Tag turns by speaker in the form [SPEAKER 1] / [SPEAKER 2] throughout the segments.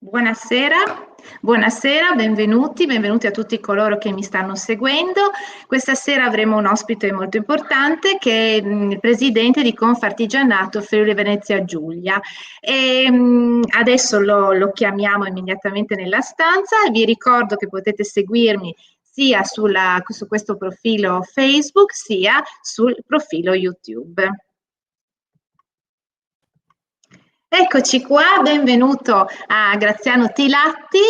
[SPEAKER 1] Buonasera, buonasera, benvenuti a tutti coloro che mi stanno seguendo. Questa sera avremo un ospite molto importante che è il presidente di Confartigianato Friuli Venezia Giulia. Adesso lo chiamiamo immediatamente nella stanza. Vi ricordo che potete seguirmi sia su questo profilo Facebook sia sul profilo YouTube. Eccoci qua, benvenuto a Graziano Tilatti,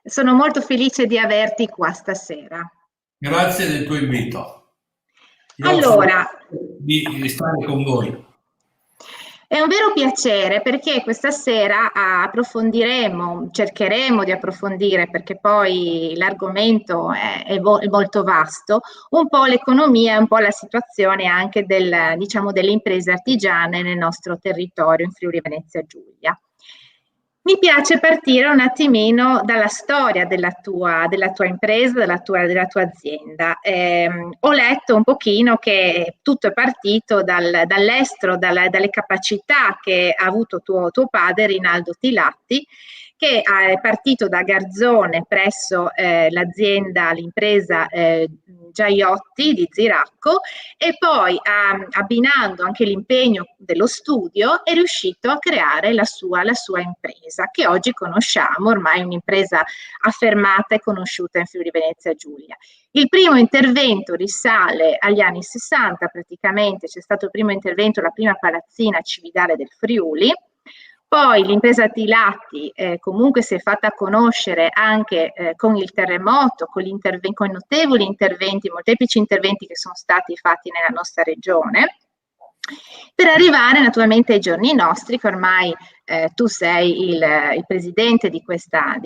[SPEAKER 1] sono molto felice di averti qua stasera.
[SPEAKER 2] Grazie del tuo invito. Io sono
[SPEAKER 1] Allora,
[SPEAKER 2] di stare con voi.
[SPEAKER 1] è un vero piacere perché questa sera cercheremo di approfondire, perché poi l'argomento è molto vasto, un po' l'economia e un po' la situazione anche delle imprese artigiane nel nostro territorio in Friuli Venezia Giulia. Mi piace partire un attimino dalla storia della tua impresa, della tua azienda. Ho letto un pochino che tutto è partito dall'estero, dalle capacità che ha avuto tuo padre Rinaldo Tilatti, che è partito da Garzone presso l'impresa Giaiotti di Ziracco, e poi abbinando anche l'impegno dello studio è riuscito a creare la sua impresa, che oggi conosciamo, ormai un'impresa affermata e conosciuta in Friuli Venezia Giulia. Il primo intervento risale agli anni 60, praticamente c'è stato il primo intervento, la prima palazzina Cividale del Friuli. Poi l'impresa Tilatti comunque si è fatta conoscere anche con il terremoto, con notevoli interventi, molteplici interventi che sono stati fatti nella nostra regione, per arrivare naturalmente ai giorni nostri, che ormai tu sei il presidente di questa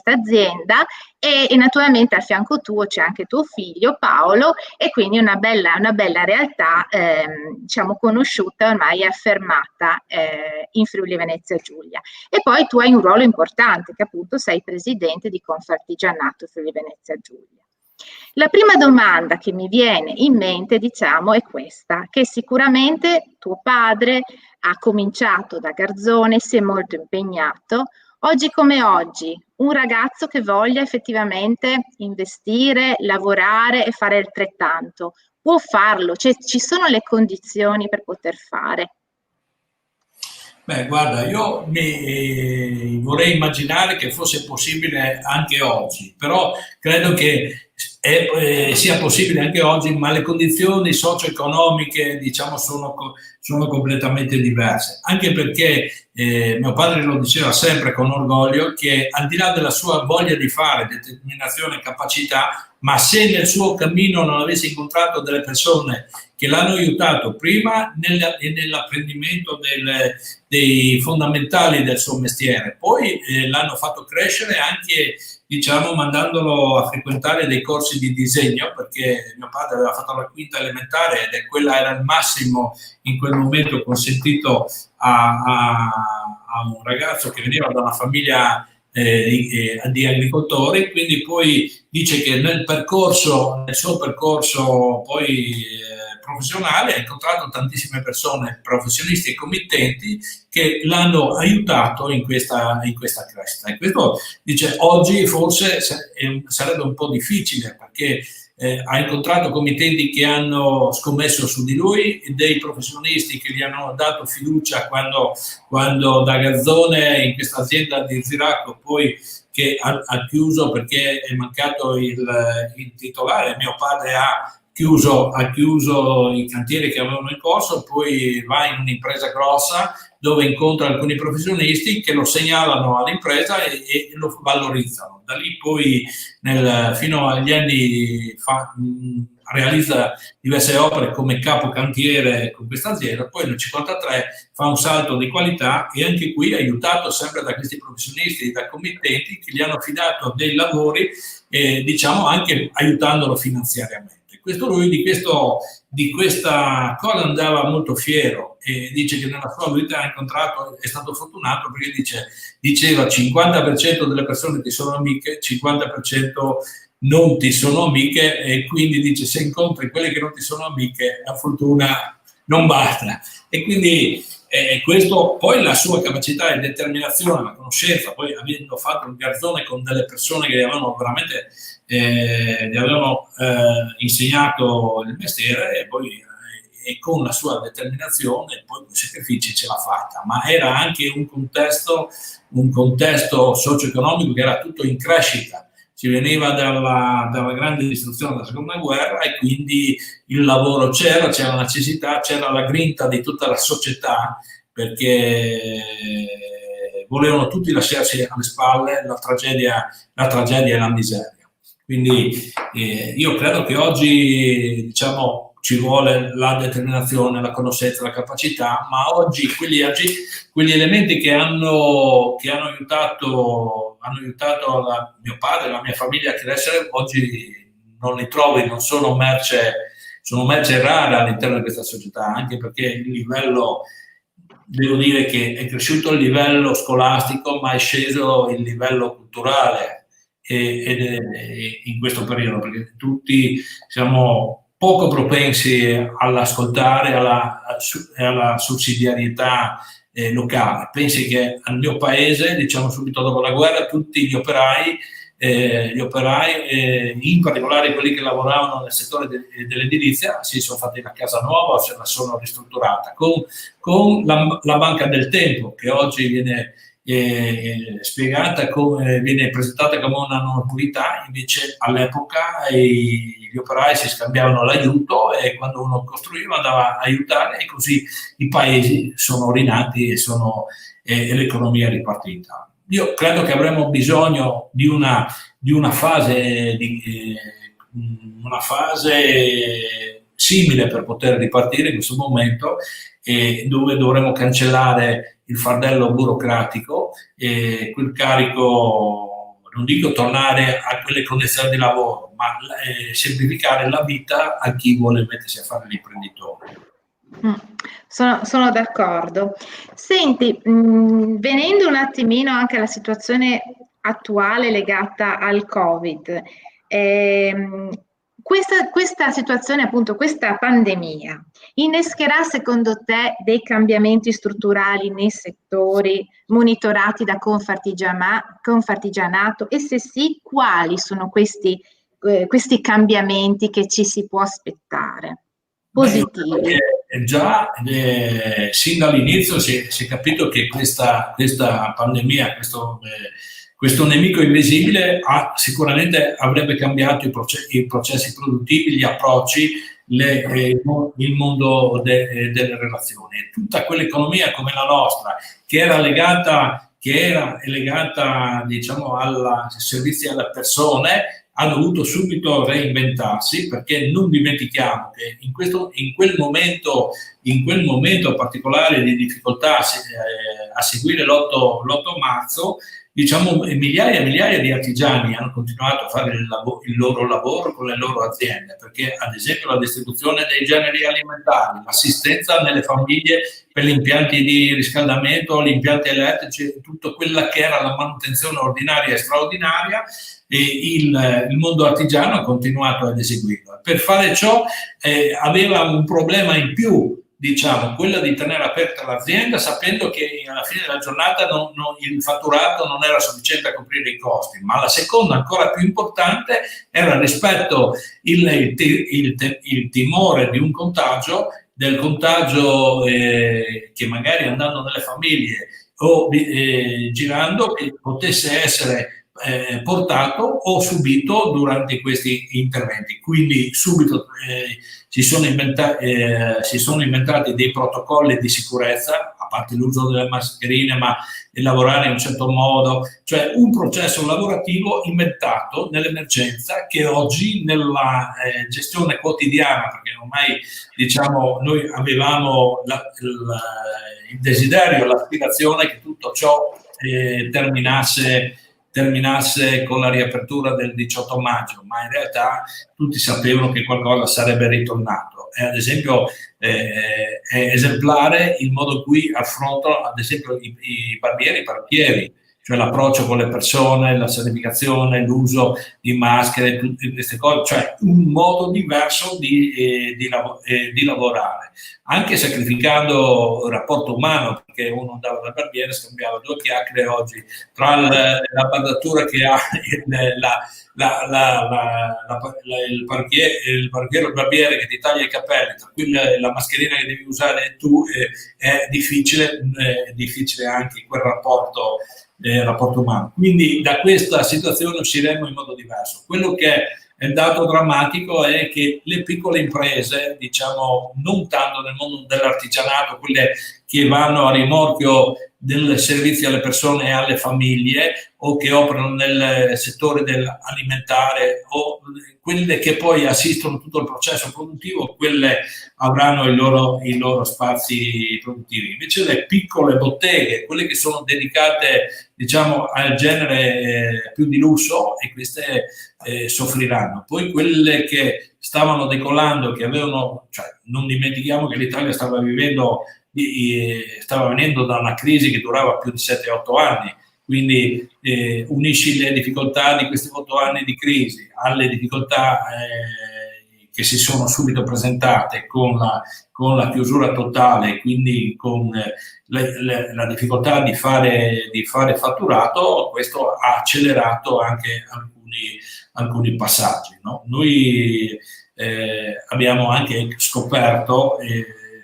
[SPEAKER 1] azienda e naturalmente al fianco tuo c'è anche tuo figlio Paolo, e quindi una bella realtà diciamo conosciuta ormai e affermata in Friuli Venezia Giulia. E poi tu hai un ruolo importante, che appunto sei presidente di Confartigianato Friuli Venezia Giulia. La prima domanda che mi viene in mente, diciamo, è questa, che sicuramente tuo padre ha cominciato da Garzone, si è molto impegnato. Oggi come oggi, un ragazzo che voglia effettivamente investire, lavorare e fare altrettanto, può farlo? Cioè, ci sono le condizioni per poter fare?
[SPEAKER 2] Beh, guarda, io mi vorrei immaginare che fosse possibile anche oggi, però credo che sia possibile anche oggi, ma le condizioni socio-economiche, diciamo, sono completamente diverse. Anche perché mio padre lo diceva sempre con orgoglio che al di là della sua voglia di fare, determinazione e capacità, ma se nel suo cammino non avesse incontrato delle persone che l'hanno aiutato prima nell'apprendimento dei fondamentali del suo mestiere, poi l'hanno fatto crescere anche, diciamo, mandandolo a frequentare dei corsi di disegno, perché mio padre aveva fatto la quinta elementare ed quella era il massimo in quel momento consentito a un ragazzo che veniva da una famiglia di agricoltori. Quindi poi dice che nel suo percorso poi professionale ha incontrato tantissime persone, professionisti e committenti, che l'hanno aiutato in questa crescita. E questo, dice, oggi forse sarebbe un po' difficile, perché ha incontrato committenti che hanno scommesso su di lui, dei professionisti che gli hanno dato fiducia quando da Garzone, in questa azienda di Ziracco, poi che ha chiuso perché è mancato il titolare. Mio padre ha chiuso i cantieri che avevano in corso, poi va in un'impresa grossa dove incontra alcuni professionisti che lo segnalano all'impresa e lo valorizzano. Da lì poi fino agli anni realizza diverse opere come capo cantiere con questa azienda, poi nel 1953 fa un salto di qualità e anche qui aiutato sempre da questi professionisti, da committenti che gli hanno affidato dei lavori, diciamo anche aiutandolo finanziariamente. Lui di questa cosa andava molto fiero e dice che nella sua vita ha incontrato, è stato fortunato perché diceva 50% delle persone ti sono amiche, 50% non ti sono amiche, e quindi dice se incontri quelle che non ti sono amiche la fortuna non basta. E quindi E questo, poi la sua capacità e determinazione, la conoscenza, poi avendo fatto un garzone con delle persone che gli avevano veramente gli avevano insegnato il mestiere, e poi e con la sua determinazione e poi con i sacrifici ce l'ha fatta, ma era anche un contesto socio-economico che era tutto in crescita. Si veniva dalla grande distruzione della seconda guerra e quindi il lavoro c'era la necessità, c'era la grinta di tutta la società, perché volevano tutti lasciarsi alle spalle la tragedia e la miseria. Quindi io credo che oggi, diciamo, ci vuole la determinazione, la conoscenza, la capacità, ma oggi quegli elementi che hanno aiutato mio padre e la mia famiglia a crescere, oggi non li trovi, non sono merce rara all'interno di questa società, anche perché il livello, devo dire che è cresciuto il livello scolastico, ma è sceso il livello culturale in questo periodo, perché tutti siamo poco propensi all'ascoltare e alla sussidiarietà locale. Pensi che al mio paese, diciamo subito dopo la guerra, tutti gli operai, in particolare quelli che lavoravano nel settore dell'edilizia, si sono fatti la casa nuova o se la sono ristrutturata con la banca del tempo, che oggi viene spiegata viene presentata come una novità. Invece all'epoca gli operai si scambiavano l'aiuto e quando uno costruiva andava a aiutare, e così i paesi sono rinati e l'economia è ripartita. Io credo che avremo bisogno di una fase simile per poter ripartire in questo momento, dove dovremo cancellare il fardello burocratico e quel carico, non dico tornare a quelle condizioni di lavoro, ma semplificare la vita a chi vuole mettersi a fare l'imprenditore.
[SPEAKER 1] Sono d'accordo. Senti, venendo un attimino anche alla situazione attuale legata al Covid, questa situazione, appunto, questa pandemia, innescherà secondo te dei cambiamenti strutturali nei settori monitorati da Confartigianato, e se sì, quali sono questi cambiamenti che ci si può aspettare? Positivi.
[SPEAKER 2] Già sin dall'inizio si è capito che questa pandemia, questo nemico invisibile sicuramente avrebbe cambiato i processi produttivi, gli approcci, il mondo delle relazioni. Tutta quell'economia come la nostra, che era legata diciamo ai servizi alle persone, ha dovuto subito reinventarsi, perché non dimentichiamo che in quel momento particolare di difficoltà a seguire l'8 marzo, diciamo, migliaia e migliaia di artigiani hanno continuato a fare il loro lavoro con le loro aziende, perché ad esempio la distribuzione dei generi alimentari, l'assistenza nelle famiglie per gli impianti di riscaldamento, gli impianti elettrici, tutto quella che era la manutenzione ordinaria e straordinaria, e il mondo artigiano ha continuato ad eseguirlo. Per fare ciò aveva un problema in più, diciamo, quello di tenere aperta l'azienda, sapendo che alla fine della giornata il fatturato non era sufficiente a coprire i costi. Ma la seconda, ancora più importante, era rispetto il timore di un contagio, del contagio che magari andando nelle famiglie o girando, che potesse essere portato o subito durante questi interventi. Quindi subito si sono inventati dei protocolli di sicurezza, a parte l'uso delle mascherine, ma lavorare in un certo modo, cioè un processo lavorativo inventato nell'emergenza, che oggi nella gestione quotidiana, perché ormai, diciamo, noi avevamo il desiderio, l'aspirazione che tutto ciò terminasse con la riapertura del 18 maggio, ma in realtà tutti sapevano che qualcosa sarebbe ritornato. E ad esempio è esemplare il modo in cui affrontano, ad esempio, i barbieri, i parrucchieri, cioè l'approccio con le persone, la sanificazione, l'uso di maschere, tutte queste cose, cioè un modo diverso di lavorare, anche sacrificando il rapporto umano, perché uno andava dal barbiere, scambiava due chiacchiere. Oggi tra la badatura che ha il parrucchiere o il barbiere che ti taglia i capelli, tra cui la mascherina che devi usare tu, è difficile anche quel rapporto umano. Quindi da questa situazione usciremo in modo diverso. Quello che è il dato drammatico è che le piccole imprese, diciamo, non tanto nel mondo dell'artigianato, quelle che vanno a rimorchio del servizio alle persone e alle famiglie, o che operano nel settore dell'alimentare, o quelle che poi assistono tutto il processo produttivo, quelle avranno i loro spazi produttivi. Invece le piccole botteghe, quelle che sono dedicate, diciamo, al genere più di lusso, e queste soffriranno. Poi quelle che stavano decollando, che avevano, cioè, non dimentichiamo che l'Italia stava venendo da una crisi che durava più di 7-8 anni, quindi unisci le difficoltà di questi 8 anni di crisi alle difficoltà che si sono subito presentate con la chiusura totale, quindi con la difficoltà di fare fatturato. Questo ha accelerato anche alcuni passaggi, no? Noi abbiamo anche scoperto,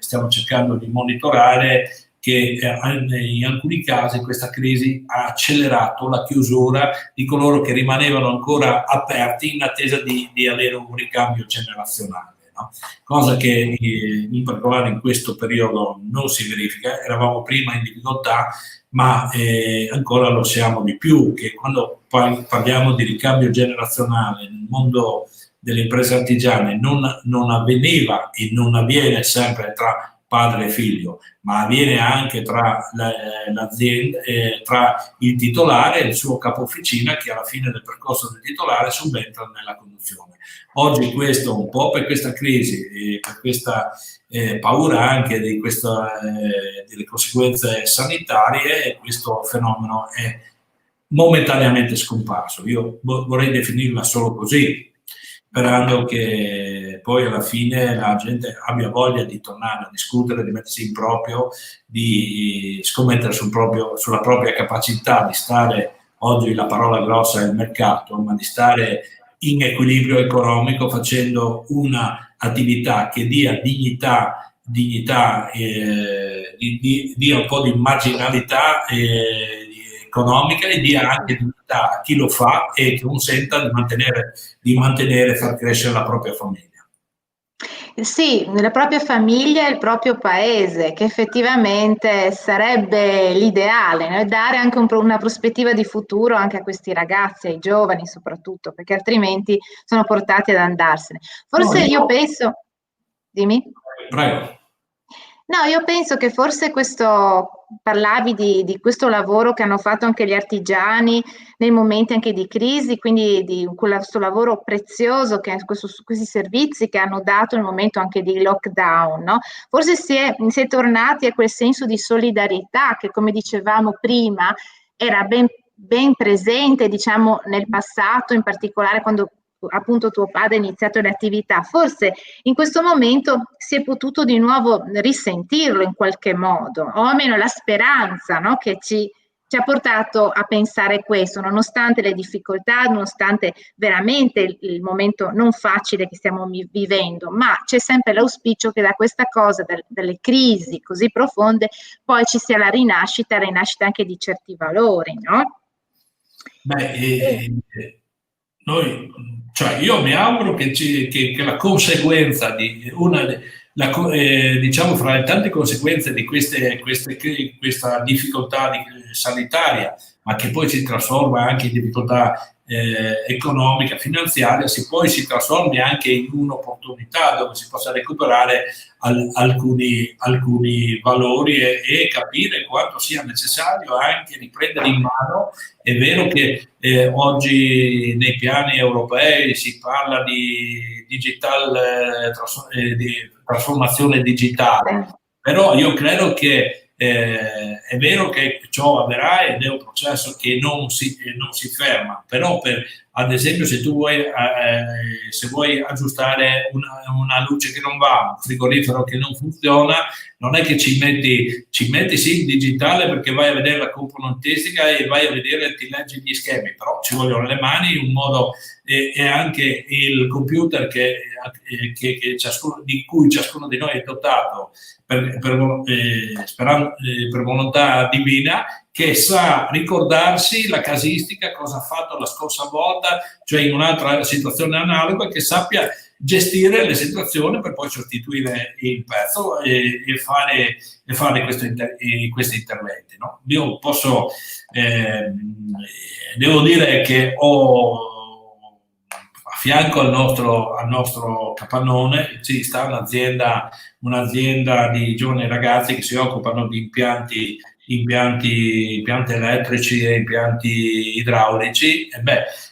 [SPEAKER 2] stiamo cercando di monitorare, che in alcuni casi questa crisi ha accelerato la chiusura di coloro che rimanevano ancora aperti in attesa di avere un ricambio generazionale, no? Cosa che in particolare in questo periodo non si verifica. Eravamo prima in difficoltà, ma ancora lo siamo di più, che quando parliamo di ricambio generazionale nel mondo delle imprese artigiane non avveniva e non avviene sempre tra padre e figlio, ma avviene anche tra l'azienda, tra il titolare e il suo capo officina, che alla fine del percorso del titolare subentra nella conduzione. Oggi questo, un po' per questa crisi e per questa paura anche delle conseguenze sanitarie, questo fenomeno è momentaneamente scomparso. Io vorrei definirla solo così, sperando che poi alla fine la gente abbia voglia di tornare a discutere, di mettersi in proprio, di scommettere sulla propria capacità di stare, oggi la parola grossa è il mercato, ma di stare in equilibrio economico, facendo un'attività che dia dignità, dia un po' di marginalità economica, e dia anche dignità a chi lo fa e che consenta di mantenere e far crescere la propria famiglia.
[SPEAKER 1] Sì, la propria famiglia e il proprio paese, che effettivamente sarebbe l'ideale, no? Dare anche una prospettiva di futuro anche a questi ragazzi, ai giovani soprattutto, perché altrimenti sono portati ad andarsene. Forse io penso, dimmi.
[SPEAKER 2] Prego.
[SPEAKER 1] No, io penso che forse parlavi di questo lavoro che hanno fatto anche gli artigiani nei momenti anche di crisi, quindi di questo lavoro prezioso, questi servizi che hanno dato nel momento anche di lockdown, no? Forse si è tornati a quel senso di solidarietà che, come dicevamo prima, era ben presente, diciamo, nel passato, in particolare quando appunto tuo padre ha iniziato le attività. Forse in questo momento si è potuto di nuovo risentirlo in qualche modo, o almeno la speranza, no? Che ci ha portato a pensare questo, nonostante le difficoltà, nonostante veramente il momento non facile che stiamo vivendo, ma c'è sempre l'auspicio che da questa cosa, dalle crisi così profonde, poi ci sia la rinascita anche di certi valori, no?
[SPEAKER 2] Io mi auguro che la conseguenza diciamo, fra le tante conseguenze di questa difficoltà sanitaria, ma che poi si trasforma anche in difficoltà economica, finanziaria, poi si trasformi anche in un'opportunità dove si possa recuperare alcuni valori e capire quanto sia necessario anche riprendere in mano. È vero che oggi nei piani europei si parla di trasformazione digitale, però io credo che è vero che ciò avverrà ed è un processo che non si ferma, però ad esempio se tu vuoi aggiustare una luce che non va, un frigorifero che non funziona, non è che ci metti sì il digitale perché vai a vedere la componentistica e vai a vedere, ti leggi gli schemi, però ci vogliono le mani, un modo e anche il computer di cui ciascuno di noi è dotato per volontà divina, che sa ricordarsi la casistica, cosa ha fatto la scorsa volta, cioè in un'altra situazione analoga, che sappia gestire le situazioni per poi sostituire il pezzo e fare questi interventi. No? Io devo dire che ho a fianco al nostro capannone ci sta un'azienda di giovani ragazzi che si occupano di impianti elettrici e impianti idraulici. E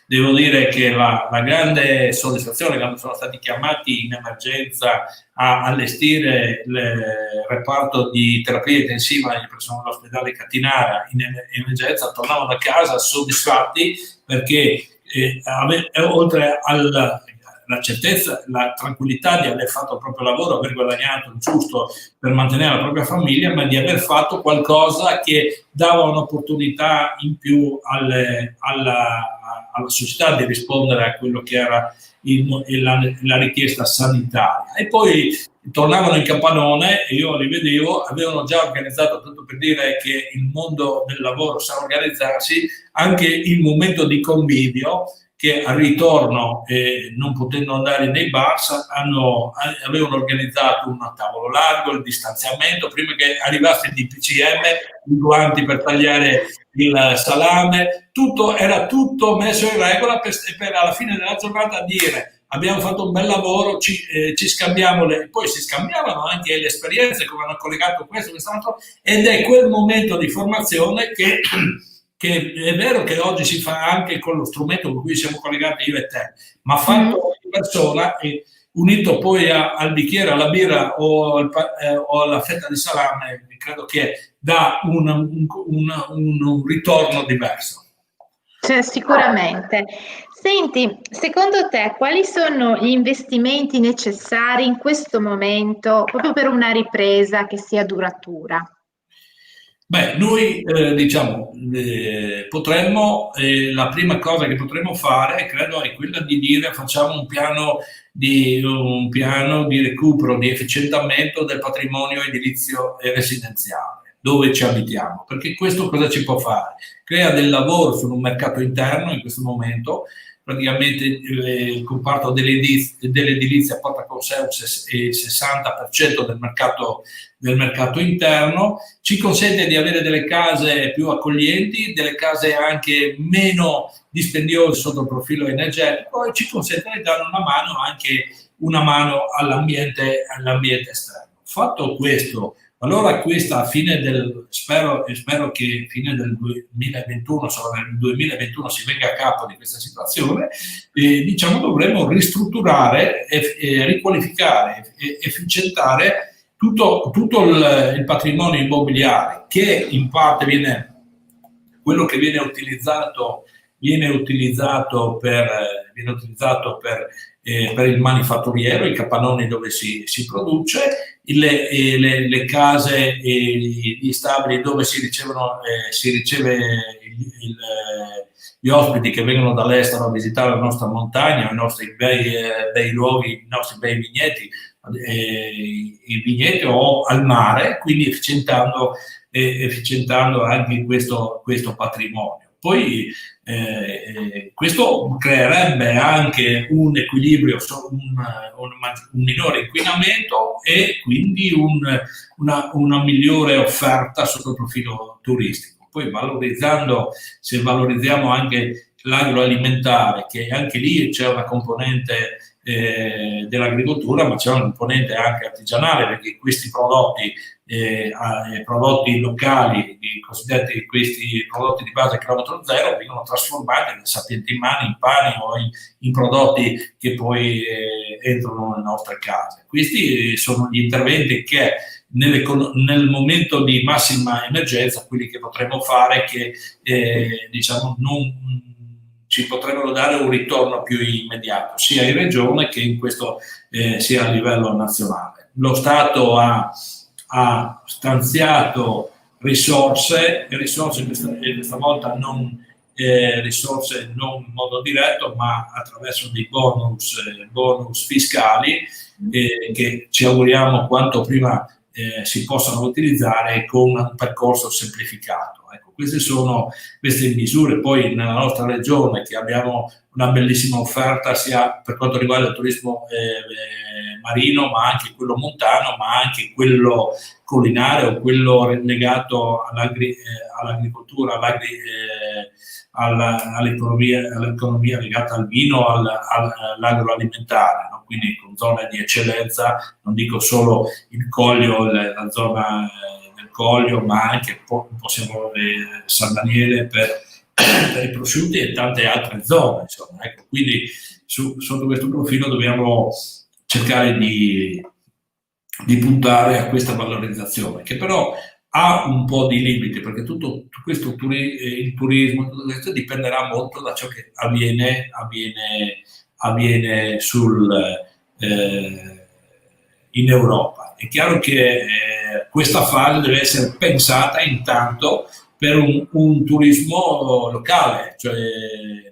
[SPEAKER 2] devo dire che la grande soddisfazione quando sono stati chiamati in emergenza a allestire il reparto di terapia intensiva presso l'ospedale Catinara in emergenza, tornavano a casa soddisfatti perché oltre alla certezza, la tranquillità di aver fatto il proprio lavoro, aver guadagnato il giusto per mantenere la propria famiglia, ma di aver fatto qualcosa che dava un'opportunità in più alla società di rispondere a quello che era la richiesta sanitaria. E poi tornavano in capannone e io li vedevo, avevano già organizzato, tanto per dire che il mondo del lavoro sa organizzarsi, anche il momento di convivio, che al ritorno, non potendo andare nei bar, avevano organizzato un tavolo largo, il distanziamento, prima che arrivasse il DPCM, i guanti per tagliare il salame, era tutto messo in regola per alla fine della giornata dire: abbiamo fatto un bel lavoro, ci scambiamo poi si scambiavano anche le esperienze, come hanno collegato questo, quest'altro, ed è quel momento di formazione che è vero che oggi si fa anche con lo strumento con cui siamo collegati io e te, ma fatto in persona e unito poi al bicchiere, alla birra o alla fetta di salame, credo che dà un ritorno diverso.
[SPEAKER 1] Cioè, sicuramente. Senti, secondo te quali sono gli investimenti necessari in questo momento proprio per una ripresa che sia duratura?
[SPEAKER 2] Noi potremmo, la prima cosa che potremmo fare, credo, è quella di dire: facciamo un piano di recupero, di efficientamento del patrimonio edilizio e residenziale, dove ci abitiamo, perché questo cosa ci può fare? Crea del lavoro su un mercato interno in questo momento. Praticamente il comparto dell'edilizia porta con sé il 60% del mercato interno, ci consente di avere delle case più accoglienti, delle case anche meno dispendiose sotto il profilo energetico, e ci consente di dare una mano all'ambiente esterno. Fatto questo, allora spero che fine del 2021, solo nel 2021 si venga a capo di questa situazione, dovremo ristrutturare, riqualificare e efficientare tutto il patrimonio immobiliare, che in parte quello che viene utilizzato per il manifatturiero, i capannoni dove si produce, le case e gli stabili dove si riceve gli ospiti che vengono dall'estero a visitare la nostra montagna, i nostri bei luoghi, i nostri bei vigneti, i vigneti o al mare, quindi efficientando anche questo patrimonio. Poi questo creerebbe anche un equilibrio, un minore inquinamento e quindi una migliore offerta sotto il profilo turistico. Poi se valorizziamo anche l'agroalimentare, che anche lì c'è una componente dell'agricoltura, ma c'è una componente anche artigianale, perché questi prodotti locali, cosiddetti questi prodotti di base chilometro zero, vengono trasformati da Sapienti in Mani in pani o in prodotti che poi entrano nelle nostre case. Questi sono gli interventi che nel momento di massima emergenza quelli che potremmo fare che diciamo non ci potrebbero dare un ritorno più immediato, sia in regione che in questo sia a livello nazionale. Lo Stato ha stanziato risorse questa volta non risorse non in modo diretto, ma attraverso dei bonus fiscali che ci auguriamo quanto prima si possano utilizzare con un percorso semplificato. Ecco, queste sono queste misure. Poi nella nostra regione, che abbiamo una bellissima offerta sia per quanto riguarda il turismo marino, ma anche quello montano, ma anche quello collinare o quello legato all'agricoltura, all'economia legata al vino, all'agroalimentare, no? Quindi con zone di eccellenza, non dico solo il Collio, la zona del Collio, ma anche possiamo San Daniele per i prosciutti e tante altre zone, insomma. Ecco, quindi sotto questo profilo dobbiamo cercare di puntare a questa valorizzazione, che però ha un po' di limiti, perché tutto questo il turismo, tutto questo dipenderà molto da ciò che avviene in Europa. È chiaro che questa fase deve essere pensata intanto per un turismo locale, cioè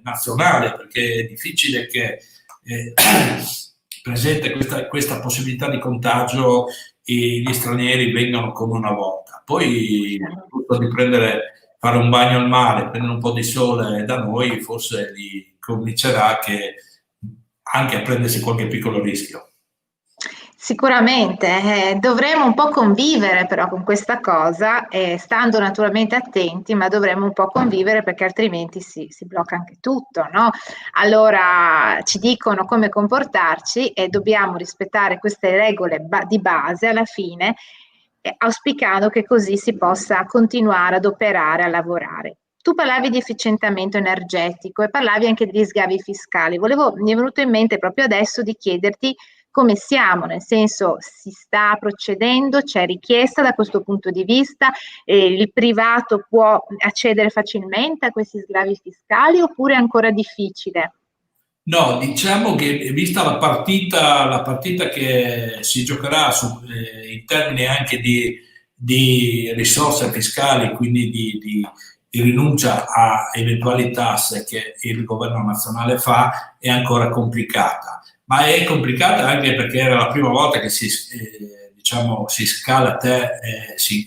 [SPEAKER 2] nazionale, perché è difficile che presente questa possibilità di contagio e gli stranieri vengano come una volta. Poi di fare un bagno al mare, prendere un po' di sole da noi, forse li convincerà che anche a prendersi qualche piccolo rischio.
[SPEAKER 1] Sicuramente, dovremo un po' convivere però con questa cosa, stando naturalmente attenti, ma dovremo un po' convivere perché altrimenti si blocca anche tutto, no? Allora ci dicono come comportarci e dobbiamo rispettare queste regole di base alla fine, auspicando che così si possa continuare ad operare, a lavorare. Tu parlavi di efficientamento energetico e parlavi anche degli sgravi fiscali. Mi è venuto in mente proprio adesso di chiederti come siamo, nel senso si sta procedendo, c'è richiesta da questo punto di vista, il privato può accedere facilmente a questi sgravi fiscali oppure è ancora difficile?
[SPEAKER 2] No, diciamo che vista la partita che si giocherà in termini anche di risorse fiscali, quindi di rinuncia a eventuali tasse che il governo nazionale fa, è ancora complicata. Ma è complicata anche perché era la prima volta che si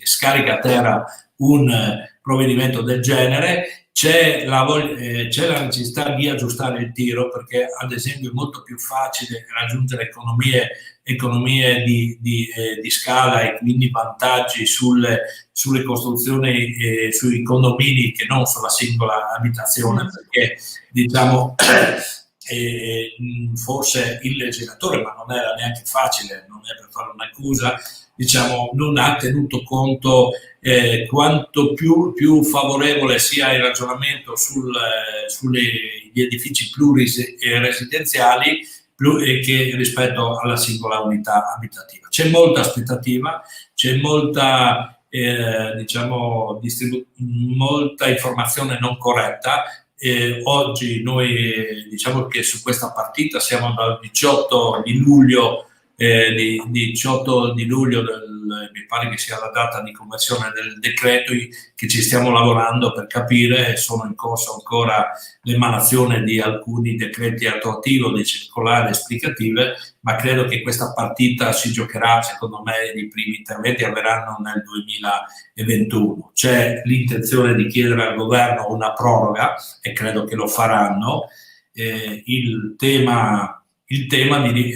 [SPEAKER 2] scarica a terra un provvedimento del genere. C'è la necessità di aggiustare il tiro, perché ad esempio è molto più facile raggiungere economie di scala e quindi vantaggi sulle costruzioni e sui condomini che non sulla singola abitazione, perché diciamo forse il legislatore, ma non era neanche facile, non è per fare un'accusa, diciamo, non ha tenuto conto quanto più favorevole sia il ragionamento sugli edifici plurisidenziali che rispetto alla singola unità abitativa. C'è molta aspettativa, c'è molta molta informazione non corretta. Oggi noi diciamo che su questa partita siamo dal 18 di luglio, mi pare che sia la data di conversione del decreto, che ci stiamo lavorando per capire. Sono in corso ancora l'emanazione di alcuni decreti attuativi o di circolari esplicative, ma credo che questa partita si giocherà, secondo me, i primi interventi avverranno nel 2021. C'è l'intenzione di chiedere al governo una proroga e credo che lo faranno. Il tema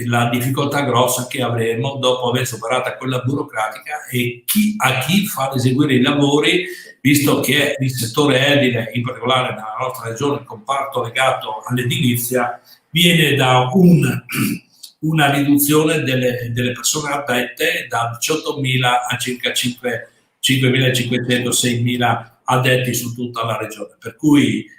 [SPEAKER 2] la difficoltà grossa che avremo dopo aver superato quella burocratica e a chi fa eseguire i lavori, visto che il settore edile, in particolare nella nostra regione, il comparto legato all'edilizia, viene da una riduzione delle persone addette da 18.000 a circa 5.500-6.000 addetti su tutta la regione, per cui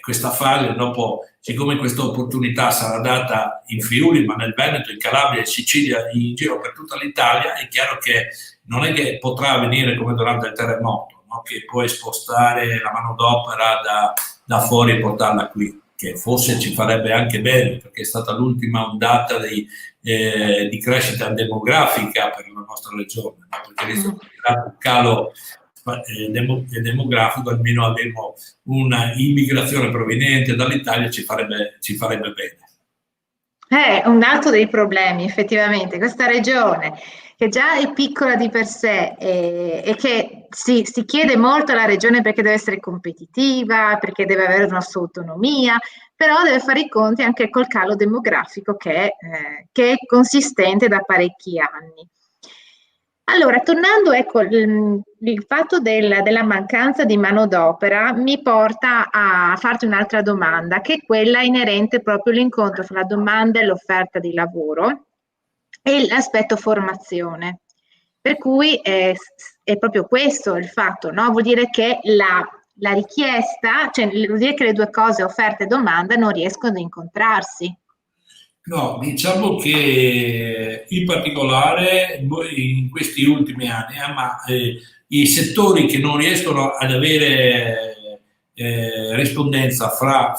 [SPEAKER 2] questa fase dopo, siccome questa opportunità sarà data in Friuli, ma nel Veneto, in Calabria, in Sicilia, in giro per tutta l'Italia, è chiaro che non è che potrà avvenire come durante il terremoto, no? Che puoi spostare la manodopera da fuori e portarla qui, che forse ci farebbe anche bene, perché è stata l'ultima ondata di crescita demografica per la nostra regione, no? Perché visto che è un calo demografico, almeno avremo una immigrazione proveniente dall'Italia, ci farebbe bene.
[SPEAKER 1] È un altro dei problemi, effettivamente, questa regione che già è piccola di per sé e che si chiede molto alla regione perché deve essere competitiva, perché deve avere una sua autonomia, però deve fare i conti anche col calo demografico che è consistente da parecchi anni. Allora, tornando, ecco, il fatto della mancanza di manodopera mi porta a farti un'altra domanda, che è quella inerente proprio all'incontro fra la domanda e l'offerta di lavoro e l'aspetto formazione. Per cui è proprio questo il fatto, no? Vuol dire che la richiesta, cioè vuol dire che le due cose, offerta e domanda, non riescono ad incontrarsi.
[SPEAKER 2] No, diciamo che in particolare in questi ultimi anni, i settori che non riescono ad avere rispondenza fra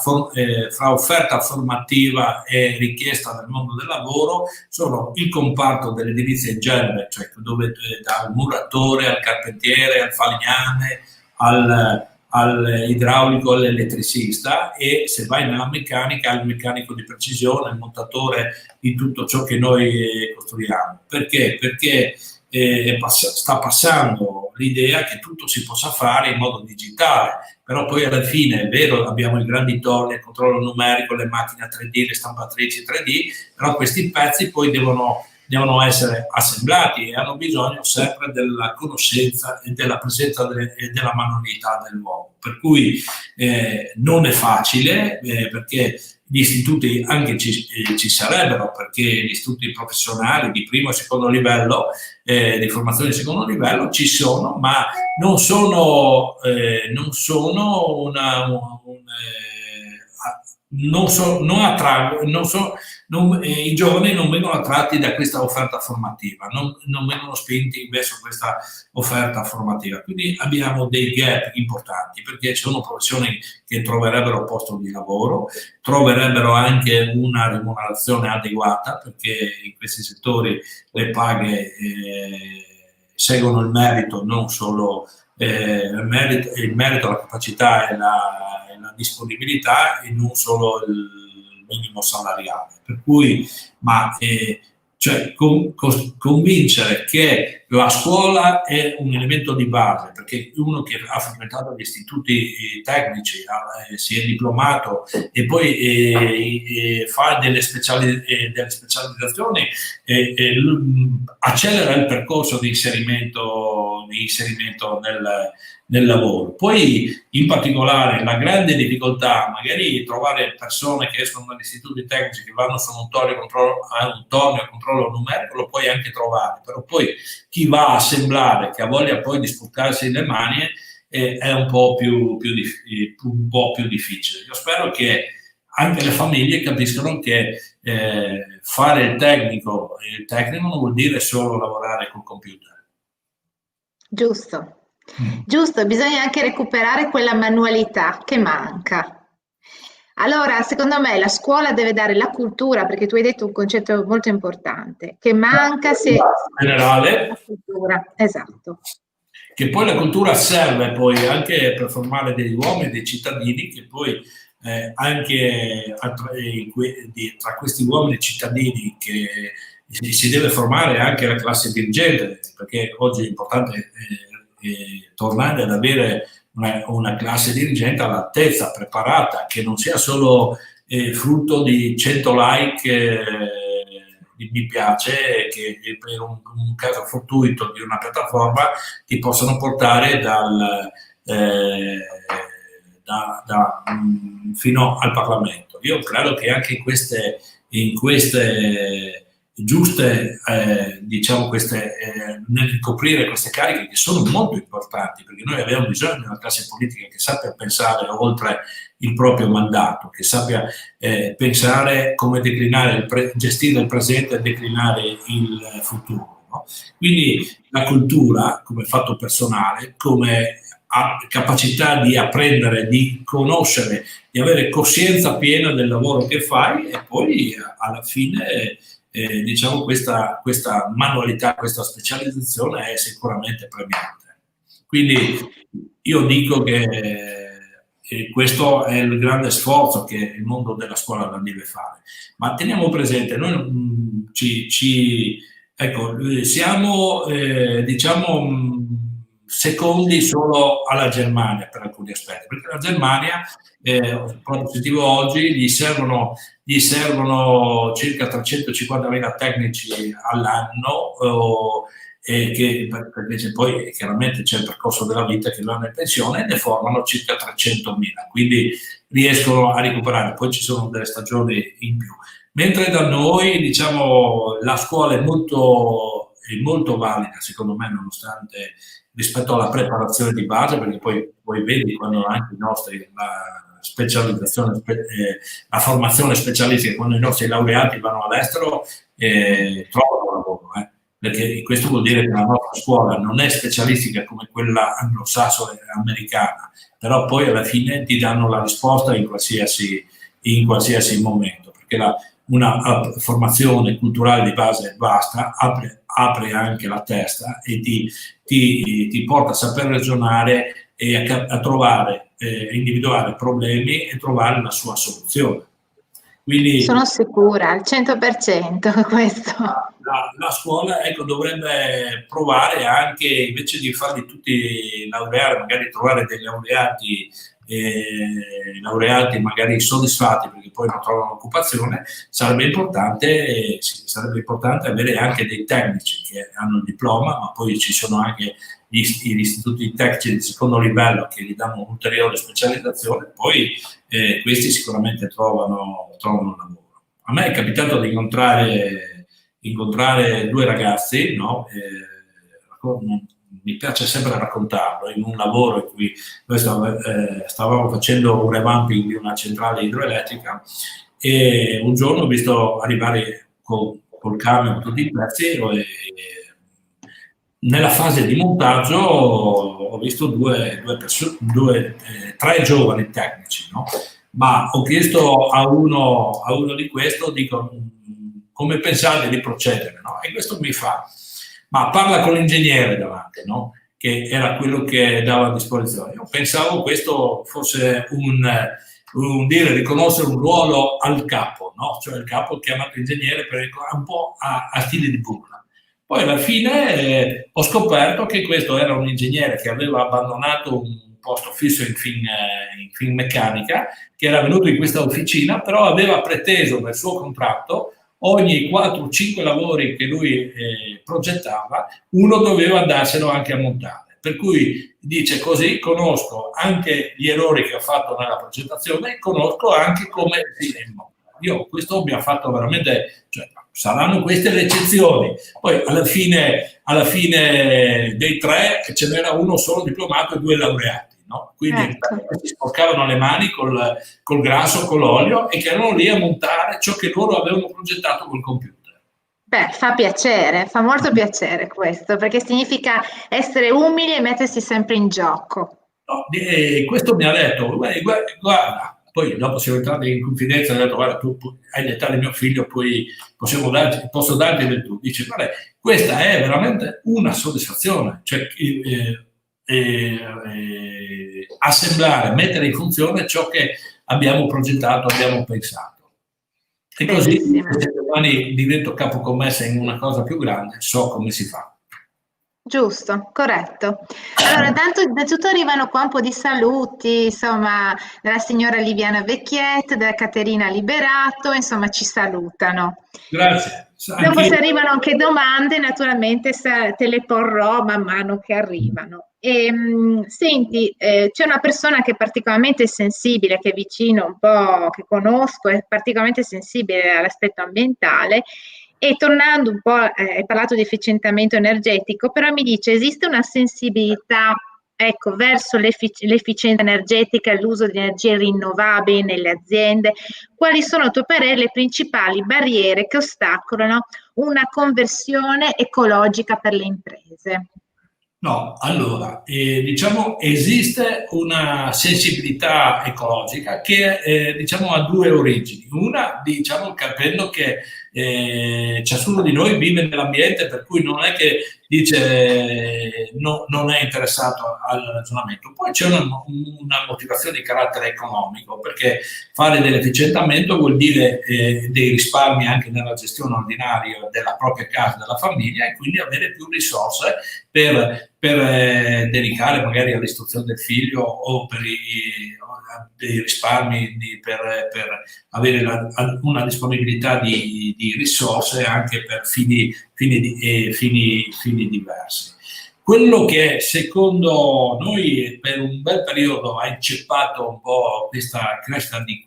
[SPEAKER 2] offerta formativa e richiesta del mondo del lavoro sono il comparto dell'edilizia in genere, cioè dove dal muratore al carpentiere, al falegname, al idraulico, all'elettricista, e se vai nella meccanica al meccanico di precisione, il montatore di tutto ciò che noi costruiamo. Perché? Perché sta passando l'idea che tutto si possa fare in modo digitale, però poi alla fine è vero, abbiamo i grandi torni, il controllo numerico, le macchine 3D, le stampatrici 3D, però questi pezzi poi devono essere assemblati e hanno bisogno sempre della conoscenza e della presenza e della manualità dell'uomo. Per cui non è facile, perché gli istituti anche ci sarebbero, perché gli istituti professionali di primo e secondo livello, di formazione di secondo livello ci sono, ma non sono i giovani non vengono attratti da questa offerta formativa, non vengono spinti verso questa offerta formativa. Quindi abbiamo dei gap importanti, perché ci sono professioni che troverebbero posto di lavoro, troverebbero anche una remunerazione adeguata, perché in questi settori le paghe seguono il merito, non solo il merito, la capacità e la disponibilità, e non solo il minimo salariale. Per cui, cioè, convincere che la scuola è un elemento di base, perché uno che ha frequentato gli istituti tecnici, si è diplomato e poi fa delle specializzazioni, accelera il percorso di inserimento nel lavoro. Poi, in particolare, la grande difficoltà magari trovare persone che escono dagli istituti tecnici, che vanno su un torneo a controllo numerico, lo puoi anche trovare, però poi chi va a assemblare, che ha voglia poi di sporcarsi le mani, è un po' più difficile. Io spero che anche le famiglie capiscono che fare il tecnico non vuol dire solo lavorare col computer.
[SPEAKER 1] Giusto. Giusto, bisogna anche recuperare quella manualità che manca. Allora, secondo me la scuola deve dare la cultura, perché tu hai detto un concetto molto importante, che manca se
[SPEAKER 2] generale,
[SPEAKER 1] la cultura, esatto.
[SPEAKER 2] Che poi la cultura serve poi anche per formare degli uomini, dei cittadini, che poi anche tra questi uomini cittadini che si deve formare anche la classe dirigente, perché oggi è importante tornare ad avere una classe dirigente all'altezza, preparata, che non sia solo frutto di 100 like, di mi piace, che per un caso fortuito di una piattaforma ti possono portare fino al Parlamento. Io credo che anche in queste giuste, diciamo, nel ricoprire queste cariche, che sono molto importanti, perché noi abbiamo bisogno di una classe politica che sappia pensare oltre il proprio mandato, che sappia pensare come declinare, gestire il presente e declinare il futuro. no? Quindi la cultura, come fatto personale, come capacità di apprendere, di conoscere, di avere coscienza piena del lavoro che fai e poi alla fine diciamo questa manualità, questa specializzazione è sicuramente premiante. Quindi io dico che questo è il grande sforzo che il mondo della scuola deve fare. Ma teniamo presente, noi ecco, siamo diciamo secondi solo alla Germania per alcuni aspetti, perché la Germania, proprio positivo oggi, gli servono circa 350.000 tecnici all'anno, perché poi chiaramente c'è il percorso della vita che vanno in pensione e ne formano circa 300.000, quindi riescono a recuperare, poi ci sono delle stagioni in più. Mentre da noi, diciamo, la scuola è molto valida, secondo me, nonostante rispetto alla preparazione di base, perché poi vedi quando anche i nostri, la specializzazione, la formazione specialistica, quando i nostri laureati vanno all'estero, trovano lavoro, perché questo vuol dire che la nostra scuola non è specialistica come quella anglosassone americana, però poi alla fine ti danno la risposta in qualsiasi momento, perché una formazione culturale di base basta, apre anche la testa e ti porta a saper ragionare e a trovare, individuare problemi e trovare la sua soluzione. Quindi,
[SPEAKER 1] sono sicura al 100% questo.
[SPEAKER 2] La scuola, ecco, dovrebbe provare anche, invece di farli tutti laureare, magari trovare dei laureati magari soddisfatti perché poi non trovano occupazione, sarebbe importante avere anche dei tecnici che hanno il diploma, ma poi ci sono anche gli istituti tecnici di secondo livello che gli danno un'ulteriore specializzazione, poi questi sicuramente trovano lavoro. A me è capitato di incontrare due ragazzi, no? Mi piace sempre raccontarlo, in un lavoro in cui noi stavamo facendo un revamping di una centrale idroelettrica e un giorno ho visto arrivare col camion tutti i pezzi e nella fase di montaggio ho visto tre giovani tecnici, no? Ma ho chiesto a uno di questo, dico, come pensate di procedere, no? E questo mi fa, ma parla con l'ingegnere davanti, no? Che era quello che dava a disposizione. Io pensavo questo fosse dire riconoscere un ruolo al capo, no? Cioè il capo chiamato ingegnere per un po' a stile di burla. Poi alla fine ho scoperto che questo era un ingegnere che aveva abbandonato un posto fisso in Finmeccanica, che era venuto in questa officina, però aveva preteso nel suo contratto ogni 4-5 lavori che lui progettava, uno doveva andarselo anche a montare. Per cui dice così, conosco anche gli errori che ho fatto nella progettazione e conosco anche come si monta. Io questo mi ha fatto veramente, cioè, saranno queste le eccezioni. Poi alla fine dei tre ce n'era uno solo diplomato e due laureati, no? Quindi si sporcavano le mani col grasso, con l'olio e che erano lì a montare ciò che loro avevano progettato col computer.
[SPEAKER 1] Beh, fa piacere, fa molto piacere questo, perché significa essere umili e mettersi sempre in gioco.
[SPEAKER 2] No, questo mi ha detto, guarda, poi dopo siamo entrati in confidenza e ho detto, guarda, tu hai l'età di mio figlio, poi posso darti del tu. Dice, guarda, questa è veramente una soddisfazione, cioè assemblare, mettere in funzione ciò che abbiamo progettato, abbiamo pensato. E così, se domani divento capo commessa in una cosa più grande, so come si fa.
[SPEAKER 1] Giusto, corretto. Allora, innanzitutto arrivano qua un po' di saluti, insomma, della signora Liviana Vecchiette, della Caterina Liberato, insomma, ci salutano.
[SPEAKER 2] Grazie.
[SPEAKER 1] Dopo se arrivano anche domande, naturalmente te le porrò man mano che arrivano. Senti, c'è una persona che è particolarmente sensibile, che è vicino un po', che conosco, è particolarmente sensibile all'aspetto ambientale. E tornando un po', hai parlato di efficientamento energetico, però mi dice esiste una sensibilità ecco, verso l'efficienza energetica e l'uso di energie rinnovabili nelle aziende, quali sono a tuo parere le principali barriere che ostacolano una conversione ecologica per le imprese?
[SPEAKER 2] No, allora, diciamo esiste una sensibilità ecologica che diciamo ha due origini. Una, diciamo, capendo che ciascuno di noi vive nell'ambiente, per cui non è che dice no, non è interessato al ragionamento. Poi c'è una motivazione di carattere economico, perché fare dell'efficientamento vuol dire dei risparmi anche nella gestione ordinaria della propria casa, della famiglia, e quindi avere più risorse per dedicare magari all'istruzione del figlio o per dei risparmi, per avere una disponibilità di risorse anche per fini diversi. Quello che secondo noi per un bel periodo ha inceppato un po' questa crescita di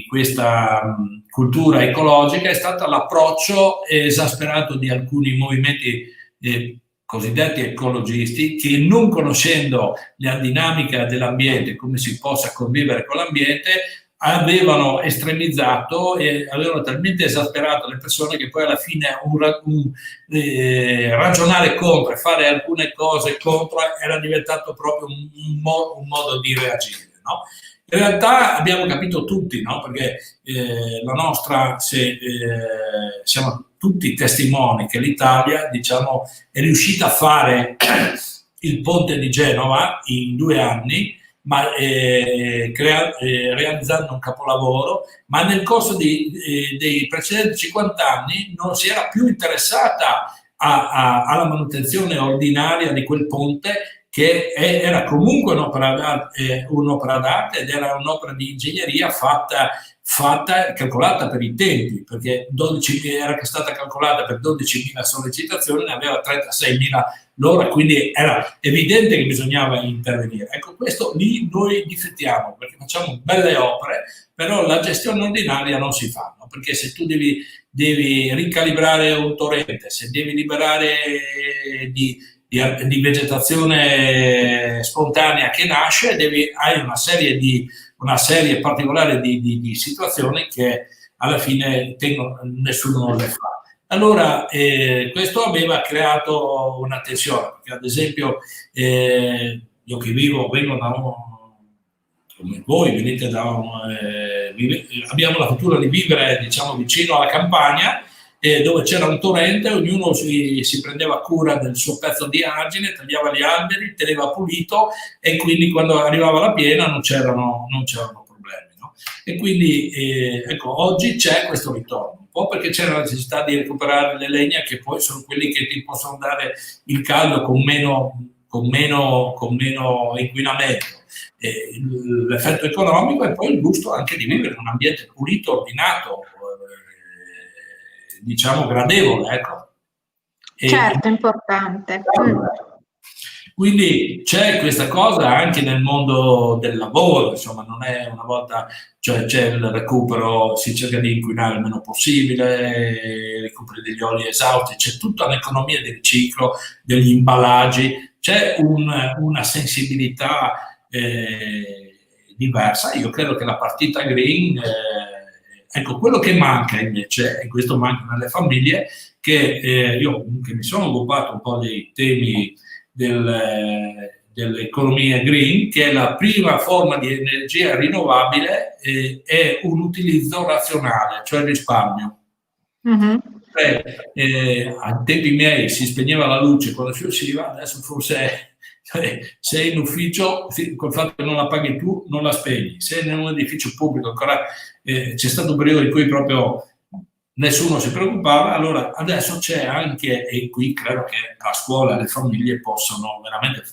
[SPEAKER 2] questa cultura ecologica è stato l'approccio esasperato di alcuni movimenti cosiddetti ecologisti che, non conoscendo la dinamica dell'ambiente, come si possa convivere con l'ambiente, avevano estremizzato e avevano talmente esasperato le persone che poi alla fine ragionare contro e fare alcune cose contro era diventato proprio un modo di reagire, no? In realtà abbiamo capito tutti, no? Perché siamo tutti testimoni che l'Italia, diciamo, è riuscita a fare il ponte di Genova in 2 anni, ma realizzando un capolavoro, ma nel corso dei precedenti 50 anni non si era più interessata alla manutenzione ordinaria di quel ponte, che era comunque un'opera d'arte ed era un'opera di ingegneria calcolata per i tempi, perché era stata calcolata per 12.000 sollecitazioni, ne aveva 36.000 l'ora, quindi era evidente che bisognava intervenire. Ecco, questo lì noi difettiamo, perché facciamo belle opere, però la gestione ordinaria non si fa, no? Perché se tu devi ricalibrare un torrente, se devi liberare di vegetazione spontanea che nasce, hai una serie particolare di situazioni che alla fine nessuno le fa. Allora, questo aveva creato una tensione, perché ad esempio io che vengo da come voi, venite abbiamo la fortuna di vivere, diciamo, vicino alla campagna, dove c'era un torrente, ognuno si prendeva cura del suo pezzo di argine, tagliava gli alberi, teneva pulito, e quindi quando arrivava la piena non c'erano problemi, no? E quindi ecco, oggi c'è questo ritorno, un po' perché c'è la necessità di recuperare le legna, che poi sono quelli che ti possono dare il caldo con meno inquinamento, l'effetto economico, e poi il gusto anche di vivere in un ambiente pulito, ordinato, diciamo gradevole, ecco.
[SPEAKER 1] Certo, importante.
[SPEAKER 2] Quindi c'è questa cosa anche nel mondo del lavoro, insomma, non è una volta, cioè c'è il recupero, si cerca di inquinare il meno possibile, recupero degli oli esausti, c'è tutta un'economia del riciclo, degli imballaggi, c'è una sensibilità diversa. Io credo che la partita green, ecco, quello che manca invece, e questo manca nelle famiglie, che io che mi sono occupato un po' dei temi dell'economia green, che è la prima forma di energia rinnovabile, è un utilizzo razionale, cioè il risparmio.
[SPEAKER 1] Mm-hmm.
[SPEAKER 2] A tempi miei si spegneva la luce quando si usciva, adesso forse sei in ufficio, col fatto che non la paghi più, non la spegni. Se in un edificio pubblico ancora c'è stato un periodo in cui proprio nessuno si preoccupava, allora adesso c'è anche, e qui credo che la scuola e le famiglie possono veramente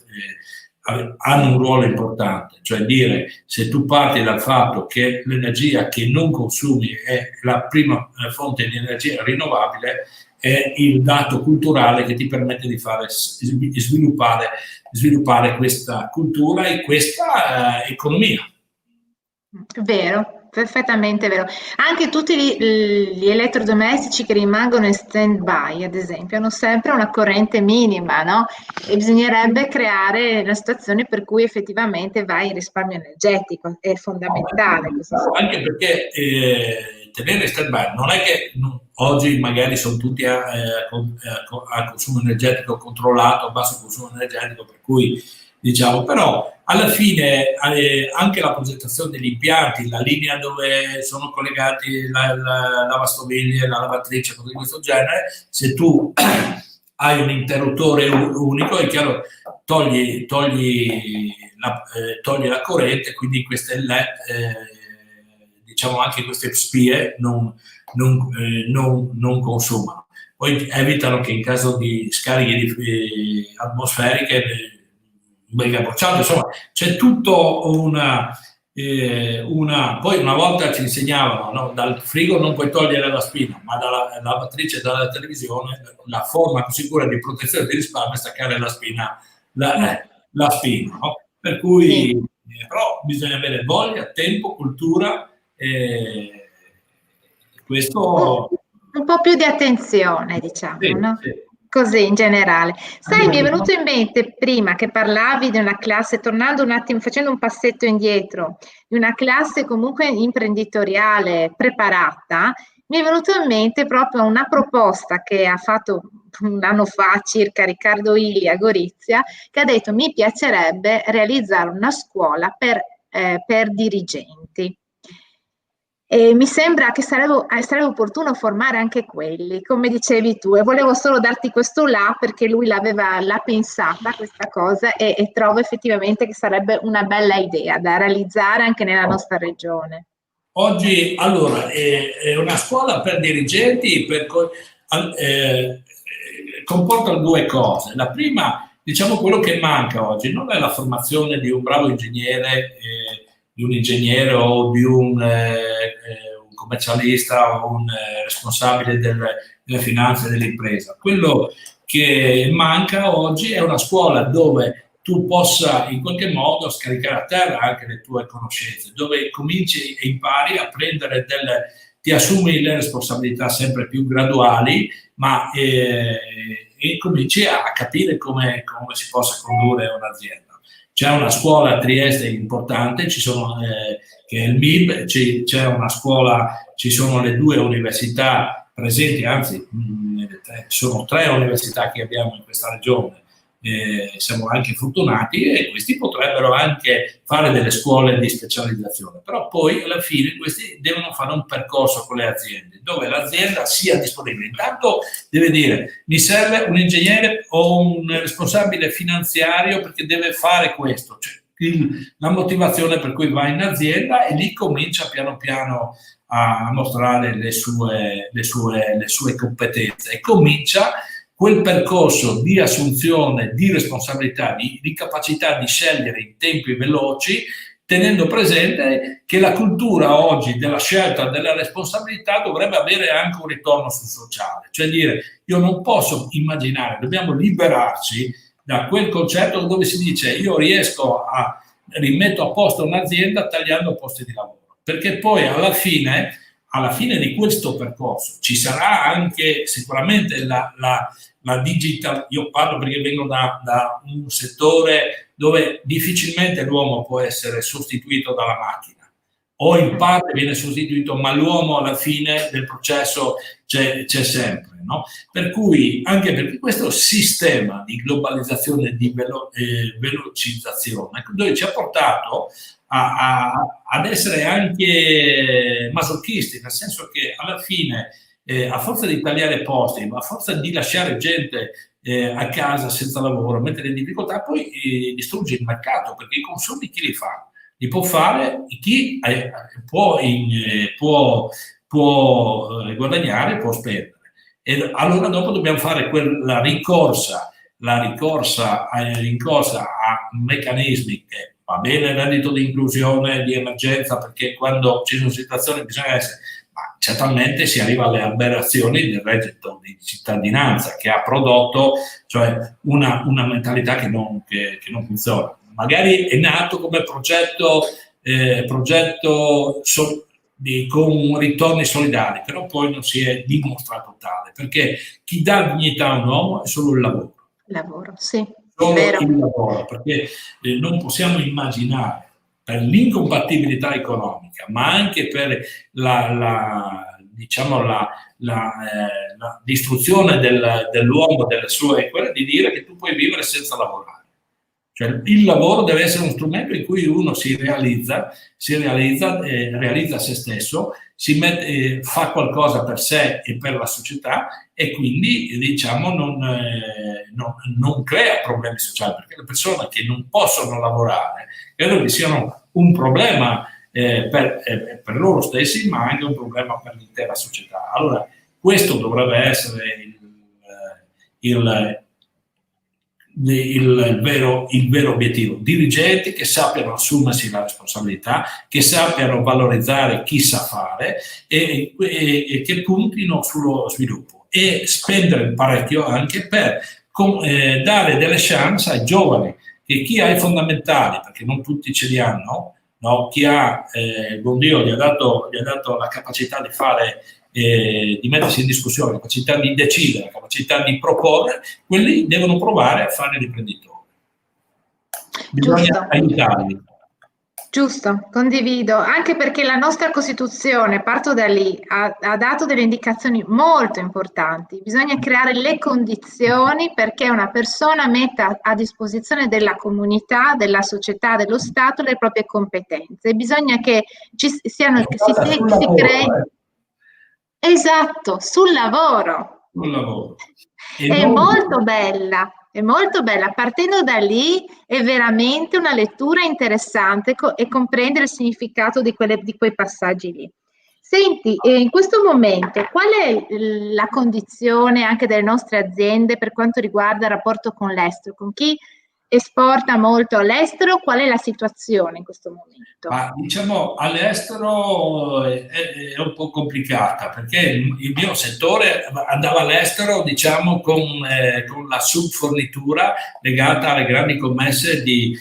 [SPEAKER 2] hanno un ruolo importante, cioè dire, se tu parti dal fatto che l'energia che non consumi è la prima fonte di energia rinnovabile, è il dato culturale che ti permette di sviluppare questa cultura e questa economia.
[SPEAKER 1] Vero. perfettamente vero. Anche tutti gli elettrodomestici che rimangono in stand-by, ad esempio, hanno sempre una corrente minima, no? E bisognerebbe creare una situazione per cui effettivamente va in risparmio energetico, è fondamentale questo.
[SPEAKER 2] Anche perché tenere stand-by non è che oggi magari sono tutti a consumo energetico controllato, a basso consumo energetico, per cui diciamo, però alla fine anche la progettazione degli impianti, la linea dove sono collegati la lavastoviglie, la lavatrice, cose di questo genere, se tu hai un interruttore unico, è chiaro, togli la corrente, quindi queste LED, diciamo anche queste spie non consumano. Poi evitano che in caso di scariche atmosferiche venga bruciato. Insomma, c'è tutto poi una volta ci insegnavano, no? Dal frigo non puoi togliere la spina, ma dalla lavatrice e dalla televisione la forma più sicura di protezione e di risparmio è staccare la spina, la spina, no? Per cui però bisogna avere voglia, tempo, cultura, questo
[SPEAKER 1] un po' più di attenzione, diciamo,
[SPEAKER 2] sì,
[SPEAKER 1] no?
[SPEAKER 2] sì.
[SPEAKER 1] Così in generale. Sai, mi è venuto in mente prima che parlavi di una classe, tornando un attimo, facendo un passetto indietro, di una classe comunque imprenditoriale preparata, mi è venuto in mente proprio una proposta che ha fatto un anno fa circa Riccardo Illy a Gorizia, che ha detto mi piacerebbe realizzare una scuola per dirigenti. E mi sembra che sarebbe opportuno formare anche quelli, come dicevi tu, e volevo solo darti questo là perché lui l'ha pensata questa cosa e trovo effettivamente che sarebbe una bella idea da realizzare anche nella nostra regione.
[SPEAKER 2] Oggi, allora, è una scuola per dirigenti, comporta due cose. La prima, diciamo, quello che manca oggi non è la formazione di un bravo ingegnere, di un ingegnere o di un commercialista o un responsabile delle finanze dell'impresa. Quello che manca oggi è una scuola dove tu possa in qualche modo scaricare a terra anche le tue conoscenze, dove cominci e impari a prendere ti assumi le responsabilità sempre più graduali, ma e cominci a capire come si possa condurre un'azienda. C'è una scuola a Trieste importante, che è il MIB, c'è una scuola, ci sono le 2 università presenti, anzi sono 3 università che abbiamo in questa regione. Siamo anche fortunati e questi potrebbero anche fare delle scuole di specializzazione, però poi alla fine questi devono fare un percorso con le aziende dove l'azienda sia disponibile. Intanto deve dire mi serve un ingegnere o un responsabile finanziario perché deve fare questo, cioè la motivazione per cui va in azienda e lì comincia piano piano a mostrare le sue competenze e comincia quel percorso di assunzione, di responsabilità, di capacità di scegliere in tempi veloci, tenendo presente che la cultura oggi della scelta della responsabilità dovrebbe avere anche un ritorno sul sociale. Cioè dire, io non posso immaginare, dobbiamo liberarci da quel concetto dove si dice io rimetto a posto un'azienda tagliando posti di lavoro. Perché poi alla fine di questo percorso ci sarà anche sicuramente la digital. Io parlo perché vengo da un settore dove difficilmente l'uomo può essere sostituito dalla macchina, o in parte viene sostituito, ma l'uomo alla fine del processo c'è sempre, no? Per cui, anche perché questo sistema di globalizzazione, di velocizzazione, dove ci ha portato ad essere anche masochisti, nel senso che alla fine a forza di tagliare posti, a forza di lasciare gente a casa senza lavoro, mettere in difficoltà, poi distrugge il mercato, perché i consumi chi li fa? Li può fare chi può guadagnare, può spendere. E allora dopo dobbiamo fare la rincorsa a meccanismi che va bene il reddito di inclusione, di emergenza, perché quando ci sono situazioni bisogna essere, ma certamente si arriva alle aberrazioni del reddito di cittadinanza che ha prodotto, cioè una mentalità che non funziona. Magari è nato come progetto con ritorni solidari, però poi non si è dimostrato tale, perché chi dà dignità a un uomo è solo il lavoro.
[SPEAKER 1] Lavoro, sì,
[SPEAKER 2] Solo
[SPEAKER 1] vero.
[SPEAKER 2] il lavoro, perché non possiamo immaginare, per l'incompatibilità economica, ma anche per diciamo la distruzione dell'uomo, delle sue, quella di dire che tu puoi vivere senza lavorare. Cioè, il lavoro deve essere uno strumento in cui uno realizza se stesso, fa qualcosa per sé e per la società, e quindi diciamo non crea problemi sociali, perché le persone che non possono lavorare credo che siano un problema per loro stessi, ma anche un problema per l'intera società. Allora, questo dovrebbe essere il vero obiettivo: dirigenti che sappiano assumersi la responsabilità, che sappiano valorizzare chi sa fare e che puntino sullo sviluppo, e spendere parecchio anche per dare delle chance ai giovani, che chi ha i fondamentali, perché non tutti ce li hanno, no? Chi ha, il buon Dio gli ha dato la capacità di fare, di mettersi in discussione, la capacità di decidere, la capacità di proporre, quelli devono provare a fare l'imprenditore. Bisogna aiutarli.
[SPEAKER 1] Giusto, condivido, anche perché la nostra Costituzione, parto da lì, ha dato delle indicazioni molto importanti. Bisogna creare le condizioni perché una persona metta a disposizione della comunità, della società, dello Stato le proprie competenze. Bisogna che si crei... Esatto, sul lavoro.
[SPEAKER 2] Sul lavoro.
[SPEAKER 1] È molto bella, partendo da lì è veramente una lettura interessante e comprendere il significato di quei passaggi lì. Senti, in questo momento qual è la condizione anche delle nostre aziende per quanto riguarda il rapporto con l'estero? Con chi esporta molto all'estero, qual è la situazione in questo momento?
[SPEAKER 2] Ma diciamo all'estero è un po' complicata, perché il mio settore andava all'estero, diciamo, con la subfornitura legata alle grandi commesse di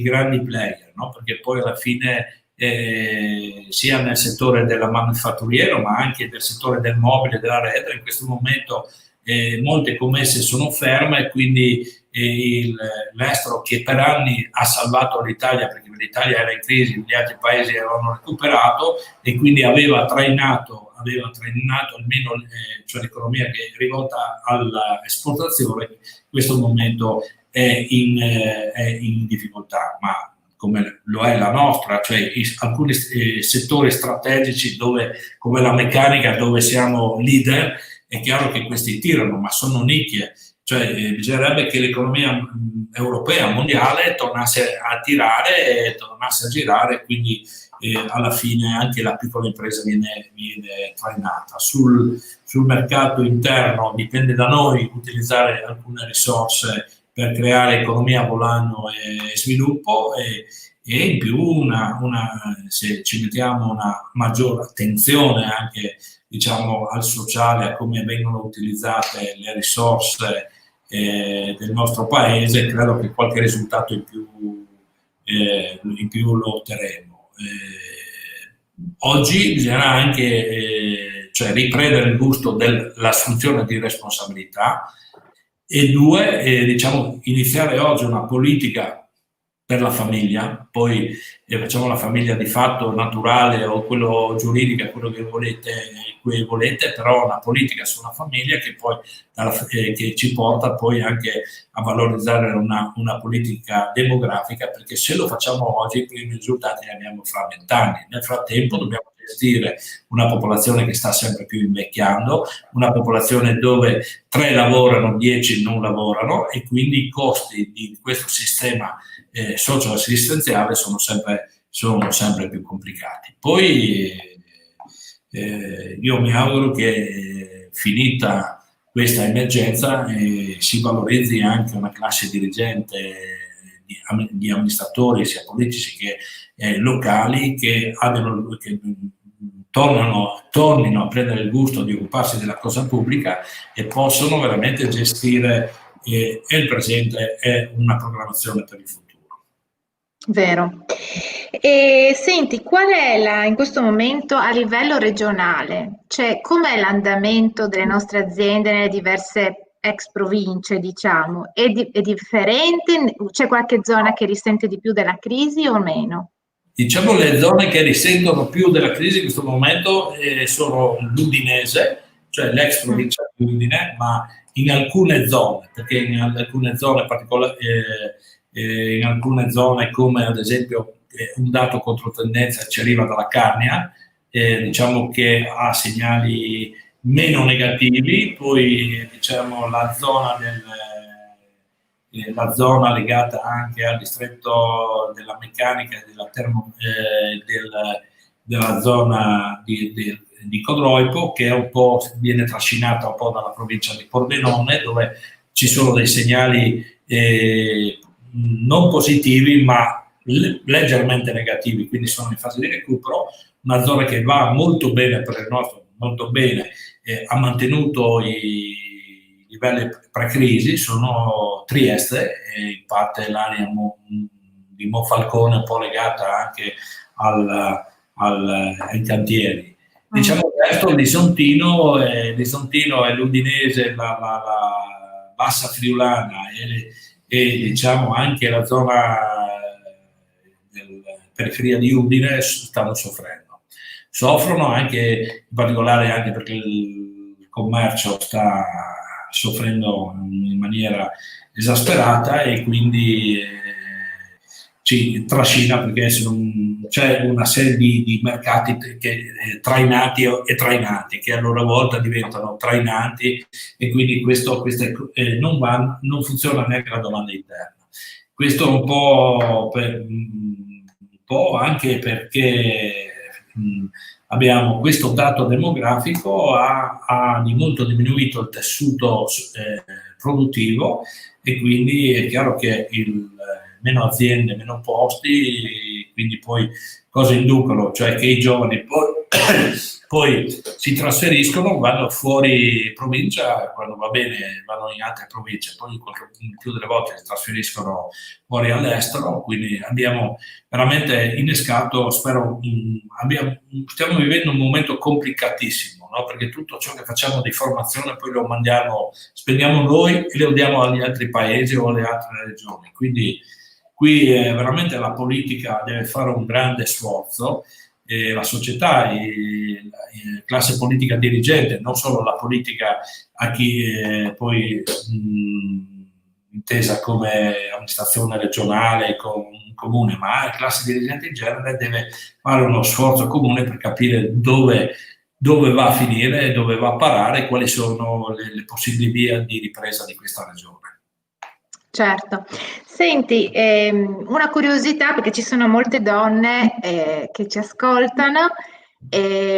[SPEAKER 2] grandi player, no? Perché poi alla fine sia nel settore della manifatturiero, ma anche nel settore del mobile e dell'arredo, in questo momento molte commesse sono ferme, e quindi l'estero, che per anni ha salvato l'Italia, perché l'Italia era in crisi, gli altri paesi avevano recuperato, e quindi aveva trainato almeno cioè l'economia che è rivolta all'esportazione, in questo momento è in difficoltà, ma come lo è la nostra, cioè alcuni settori strategici come la meccanica, dove siamo leader, è chiaro che questi tirano, ma sono nicchie. Cioè, bisognerebbe che l'economia europea, mondiale, tornasse a tirare e tornasse a girare, quindi alla fine anche la piccola impresa viene trainata. Sul mercato interno dipende da noi utilizzare alcune risorse per creare economia volano e sviluppo, e in più se ci mettiamo una maggiore attenzione anche, diciamo, al sociale, a come vengono utilizzate le risorse del nostro paese, credo che qualche risultato in più lo otterremo. Oggi bisogna anche cioè riprendere il gusto dell'assunzione di responsabilità, e due, diciamo, iniziare oggi una politica per la famiglia, poi facciamo la famiglia di fatto naturale o quello giuridica, quello che volete, però una politica sulla famiglia che poi che ci porta poi anche a valorizzare una politica demografica, perché se lo facciamo oggi i primi risultati li abbiamo fra 20 anni. Nel frattempo dobbiamo gestire una popolazione che sta sempre più invecchiando, una popolazione dove 3 lavorano, 10 non lavorano, e quindi i costi di questo sistema socio-assistenziale sono sempre più complicati. Poi io mi auguro che finita questa emergenza si valorizzi anche una classe dirigente di amministratori sia politici che locali, che tornino a prendere il gusto di occuparsi della cosa pubblica e possono veramente gestire il presente e una programmazione per il futuro.
[SPEAKER 1] Vero. E senti, qual è in questo momento a livello regionale? Cioè, com'è l'andamento delle nostre aziende nelle diverse ex province, diciamo? È differente? C'è qualche zona che risente di più della crisi o meno?
[SPEAKER 2] Diciamo le zone che risentono più della crisi in questo momento sono l'Udinese, cioè l'ex
[SPEAKER 1] Mm.
[SPEAKER 2] provincia di Udine, ma in alcune zone, perché in alcune zone particolari, in alcune zone come ad esempio un dato controtendenza ci arriva dalla Carnia, diciamo che ha segnali meno negativi, poi diciamo la zona legata anche al distretto della meccanica e della zona di Codroipo, che è un po', viene trascinata un po' dalla provincia di Pordenone, dove ci sono dei segnali non positivi, ma leggermente negativi, quindi sono in fase di recupero. Una zona che va molto bene per il nostro, molto bene, ha mantenuto i livelli pre-crisi, sono Trieste, e in parte l'area di Monfalcone un po' legata anche ai cantieri. Diciamo il resto, l'Isontino e l'Udinese, la Bassa Friulana e diciamo anche la zona della periferia di Udine stanno soffrendo. Soffrono anche, in particolare anche perché il commercio sta soffrendo in maniera esasperata e quindi ci trascina perché c'è una serie di mercati trainati e trainati che a loro volta diventano trainanti e quindi non funziona neanche la domanda interna. Questo un po' anche perché abbiamo questo dato demografico ha di molto diminuito il tessuto produttivo e quindi è chiaro che meno aziende, meno posti, quindi poi cosa inducono? Cioè che i giovani poi si trasferiscono, vanno fuori provincia, quando va bene vanno in altre province, poi il più delle volte si trasferiscono fuori all'estero, quindi abbiamo veramente innescato, stiamo vivendo un momento complicatissimo, no? Perché tutto ciò che facciamo di formazione poi lo spendiamo noi e lo diamo agli altri paesi o alle altre regioni, quindi qui veramente la politica deve fare un grande sforzo, la società, la classe politica dirigente, non solo la politica a chi poi intesa come amministrazione regionale, comune, ma la classe dirigente in genere deve fare uno sforzo comune per capire dove va a finire e dove va a parare, quali sono le possibili vie di ripresa di questa regione.
[SPEAKER 1] Certo. Senti, una curiosità perché ci sono molte donne che ci ascoltano,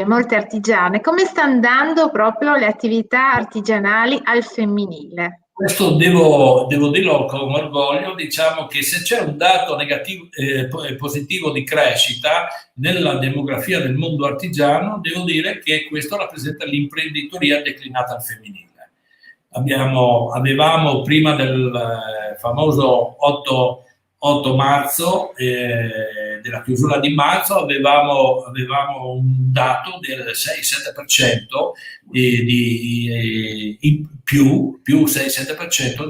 [SPEAKER 1] molte artigiane. Come sta andando proprio le attività artigianali al femminile?
[SPEAKER 2] Questo devo dirlo con orgoglio, diciamo che se c'è un dato negativo, positivo di crescita nella demografia del mondo artigiano, devo dire che questo rappresenta l'imprenditoria declinata al femminile. Avevamo prima del famoso 8 marzo, della chiusura di marzo, avevamo un dato del 6-7% più 6-7%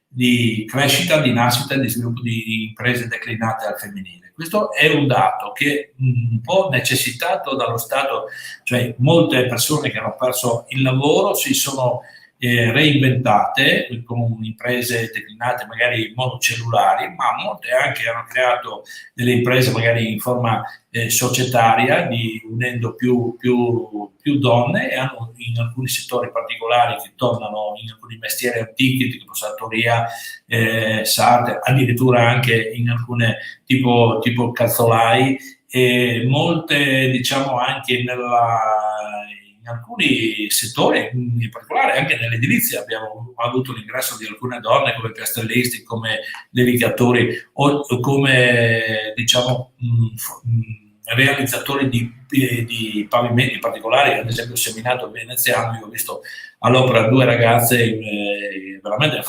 [SPEAKER 2] di crescita, di nascita e di sviluppo di imprese declinate al femminile. Questo è un dato che un po' necessitato dallo Stato, cioè molte persone che hanno perso il lavoro si sono reinventate con imprese declinate magari monocellulari, ma molte anche hanno creato delle imprese magari in forma societaria, unendo più donne e hanno in alcuni settori particolari che tornano in alcuni mestieri antichi, tipo sartoria, sarde, addirittura anche in alcune tipo calzolai e molte diciamo anche in alcuni settori, in particolare anche nell'edilizia, abbiamo avuto l'ingresso di alcune donne come piastrellisti, come levigatori o come diciamo realizzatori di pavimenti particolari, ad esempio il seminato veneziano. Io ho visto all'opera due ragazze veramente hanno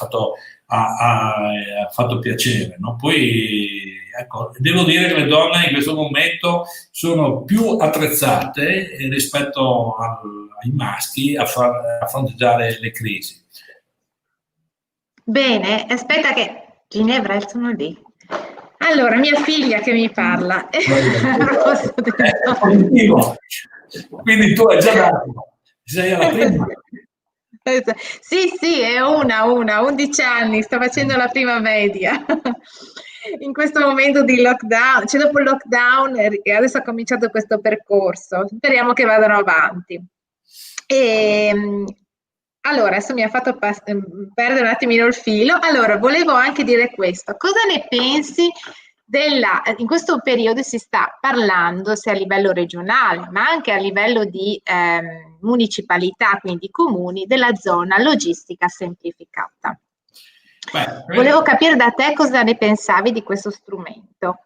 [SPEAKER 2] ha fatto piacere, no? Poi ecco, devo dire che le donne in questo momento sono più attrezzate rispetto ai maschi a fronteggiare le crisi.
[SPEAKER 1] Bene, aspetta che Ginevra sono lì. Allora, mia figlia che mi parla.
[SPEAKER 2] È positivo. Quindi tu hai già dato, sei alla prima.
[SPEAKER 1] Sì, è una, 11 anni, sto facendo la prima media. In questo momento di lockdown, cioè dopo il lockdown, e adesso ha cominciato questo percorso. Speriamo che vadano avanti. Allora, adesso mi ha fatto perdere un attimino il filo. Allora, volevo anche dire questo. Cosa ne pensi in questo periodo si sta parlando sia a livello regionale, ma anche a livello di municipalità, quindi comuni, della zona logistica semplificata. Volevo capire da te cosa ne pensavi di questo strumento.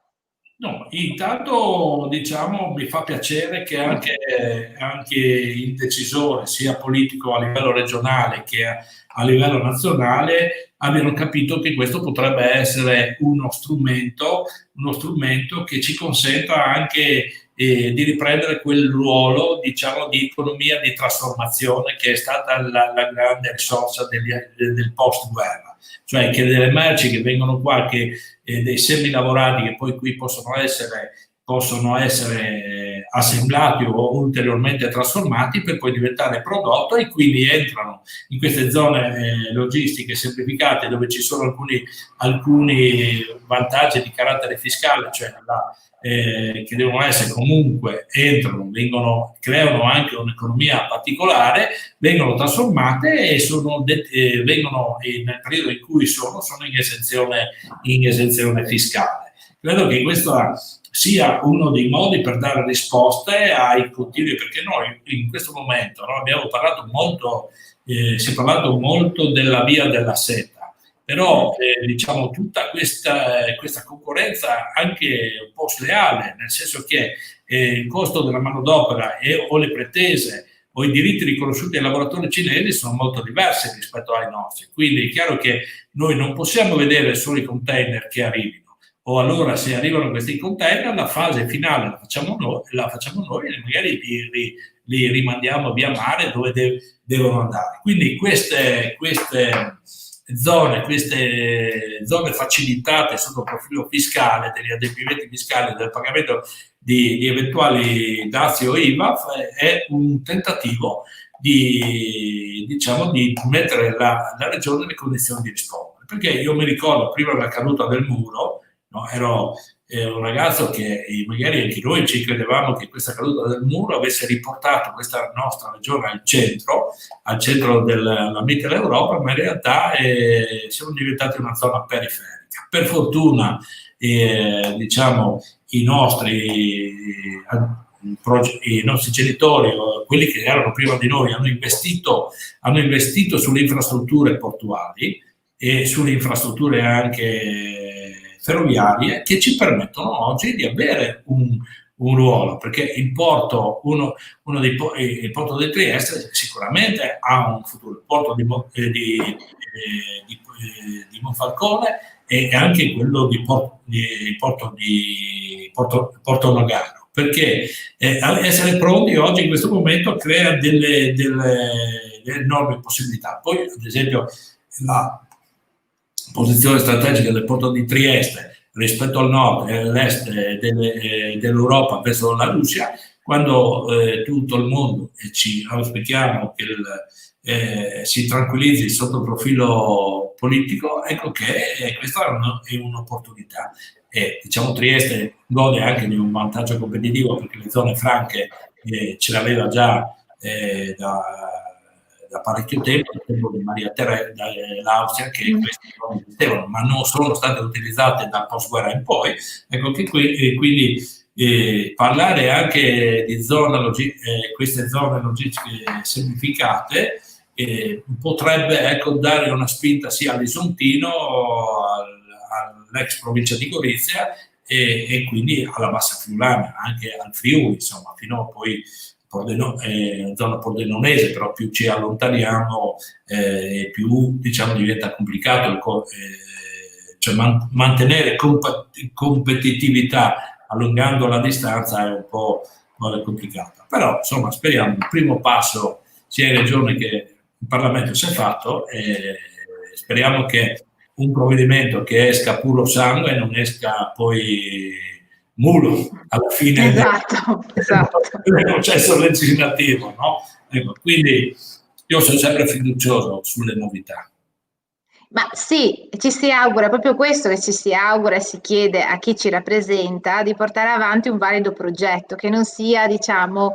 [SPEAKER 2] No, intanto diciamo mi fa piacere che anche il decisore, sia politico a livello regionale che a livello nazionale, abbiano capito che questo potrebbe essere uno strumento che ci consenta anche di riprendere quel ruolo, diciamo, di economia di trasformazione che è stata la grande risorsa del post-guerra. Cioè che delle merci che vengono qua, dei semilavorati che poi qui possono essere assemblati o ulteriormente trasformati per poi diventare prodotto, e quindi entrano in queste zone logistiche semplificate dove ci sono alcuni vantaggi di carattere fiscale, cioè che devono essere comunque, creano anche un'economia particolare, vengono trasformate e vengono nel periodo in cui sono in esenzione fiscale. Credo che questo sia uno dei modi per dare risposte ai continui, perché noi in questo momento abbiamo parlato molto, si è parlato molto della via della seta, però diciamo tutta questa concorrenza anche un po' sleale, nel senso che il costo della manodopera o le pretese o i diritti riconosciuti ai lavoratori cinesi sono molto diversi rispetto ai nostri, quindi è chiaro che noi non possiamo vedere solo i container che arrivino, o allora se arrivano questi container la fase finale la facciamo noi e magari li rimandiamo via mare dove devono andare. Quindi queste zone facilitate sotto il profilo fiscale, degli adempimenti fiscali, del pagamento di eventuali dazi o IVA, è un tentativo di mettere la regione nelle condizioni di rispondere. Perché io mi ricordo prima della caduta del muro, ero un ragazzo che magari anche noi ci credevamo che questa caduta del muro avesse riportato questa nostra regione al centro della Mitteleuropa, ma in realtà siamo diventati una zona periferica. Per fortuna diciamo i nostri genitori, quelli che erano prima di noi, hanno investito sulle infrastrutture portuali e sulle infrastrutture anche ferroviarie, che ci permettono oggi di avere un ruolo, perché il porto di Trieste sicuramente ha un futuro, il porto di Monfalcone e anche quello di Porto Nogaro, perché essere pronti oggi in questo momento crea delle enormi possibilità. Poi ad esempio la posizione strategica del porto di Trieste rispetto al nord e all'est dell'Europa verso la Russia, quando tutto il mondo, e ci auspichiamo che si tranquillizzi sotto il profilo politico, ecco che questa è un'opportunità. E diciamo Trieste gode anche di un vantaggio competitivo perché le zone franche ce l'aveva già da parecchio tempo, dal tempo di Maria Teresa dell'Austria, che queste non esistevano, ma non sono state utilizzate dal post-guerra in poi. Ecco che quindi parlare anche di queste zone logistiche semplificate potrebbe dare una spinta sia all'Isontino, all'ex provincia di Gorizia e quindi alla Bassa Friulana, anche al Friuli, insomma, fino poi zona pordenonese, però più ci allontaniamo più diciamo diventa complicato cioè mantenere competitività allungando la distanza è un po' complicata. Però insomma speriamo il primo passo sia in Regione che in Parlamento si è fatto e speriamo che un provvedimento che esca puro sangue non esca poi mulo alla fine
[SPEAKER 1] esatto.
[SPEAKER 2] del processo legislativo, no? Ecco, quindi io sono sempre fiducioso sulle novità.
[SPEAKER 1] Ma sì, ci si augura, proprio questo che ci si augura e si chiede a chi ci rappresenta di portare avanti un valido progetto, che non sia, diciamo,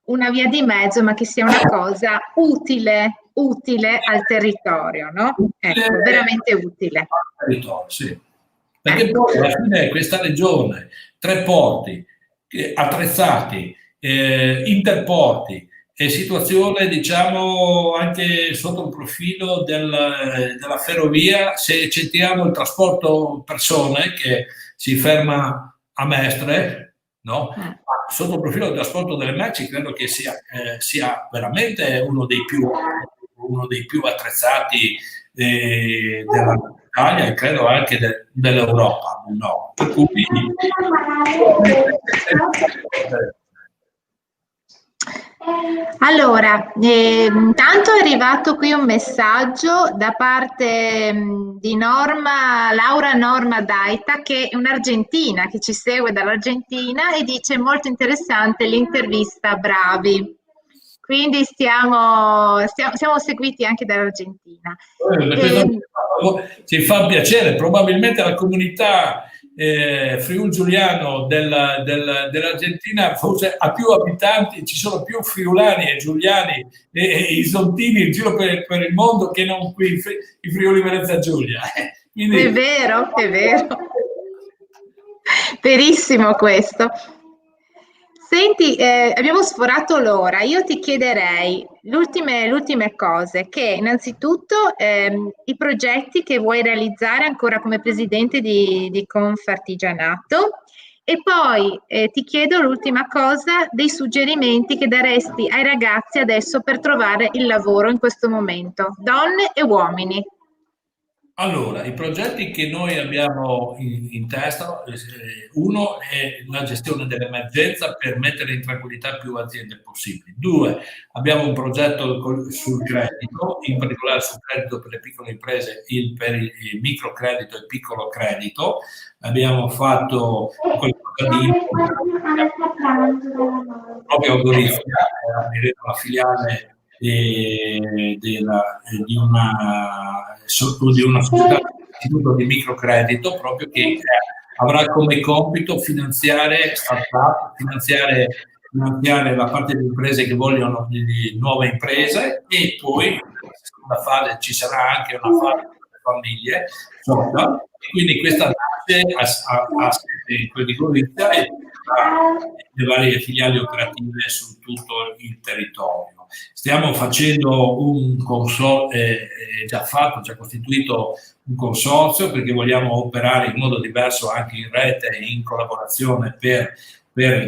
[SPEAKER 1] una via di mezzo, ma che sia una cosa utile al territorio, no? Ecco, veramente utile.
[SPEAKER 2] Al territorio, sì. Perché poi alla fine questa regione, 3 porti attrezzati, interporti e situazione diciamo anche sotto il profilo della ferrovia, se accettiamo il trasporto persone che si ferma a Mestre, no? Sotto il profilo del trasporto delle merci credo che sia veramente uno dei più attrezzati dell'Italia e credo anche dell'Europa, no? Per cui
[SPEAKER 1] allora, intanto è arrivato qui un messaggio da parte di Laura Norma Daita, che è un'argentina che ci segue dall'Argentina e dice molto interessante l'intervista a Bravi. Quindi siamo seguiti anche dall'Argentina.
[SPEAKER 2] Ci fa piacere, probabilmente la comunità friul-giuliano dell'Argentina forse ha più abitanti, ci sono più friulani e giuliani e isontini in giro per il mondo che non qui in Friuli Venezia Giulia.
[SPEAKER 1] Quindi... È vero, verissimo questo. Senti, abbiamo sforato l'ora, io ti chiederei le ultime cose, che innanzitutto i progetti che vuoi realizzare ancora come presidente di Confartigianato e poi ti chiedo l'ultima cosa, dei suggerimenti che daresti ai ragazzi adesso per trovare il lavoro in questo momento, donne e uomini.
[SPEAKER 2] Allora, i progetti che noi abbiamo in testa, uno è la gestione dell'emergenza per mettere in tranquillità più aziende possibili. 2, abbiamo un progetto sul credito, in particolare sul credito per le piccole imprese, per il microcredito e piccolo credito. Abbiamo fatto qualcosa di proprio a Gorizia, la filiale di una società istituto di microcredito proprio che avrà come compito finanziare start-up, finanziare la parte di imprese che vogliono di nuove imprese e poi nella seconda fase ci sarà anche una fase per le famiglie e quindi questa nasce a sede di Gorizia e le varie filiali operative su tutto il territorio. Stiamo facendo un consorzio, già costituito un consorzio perché vogliamo operare in modo diverso anche in rete e in collaborazione per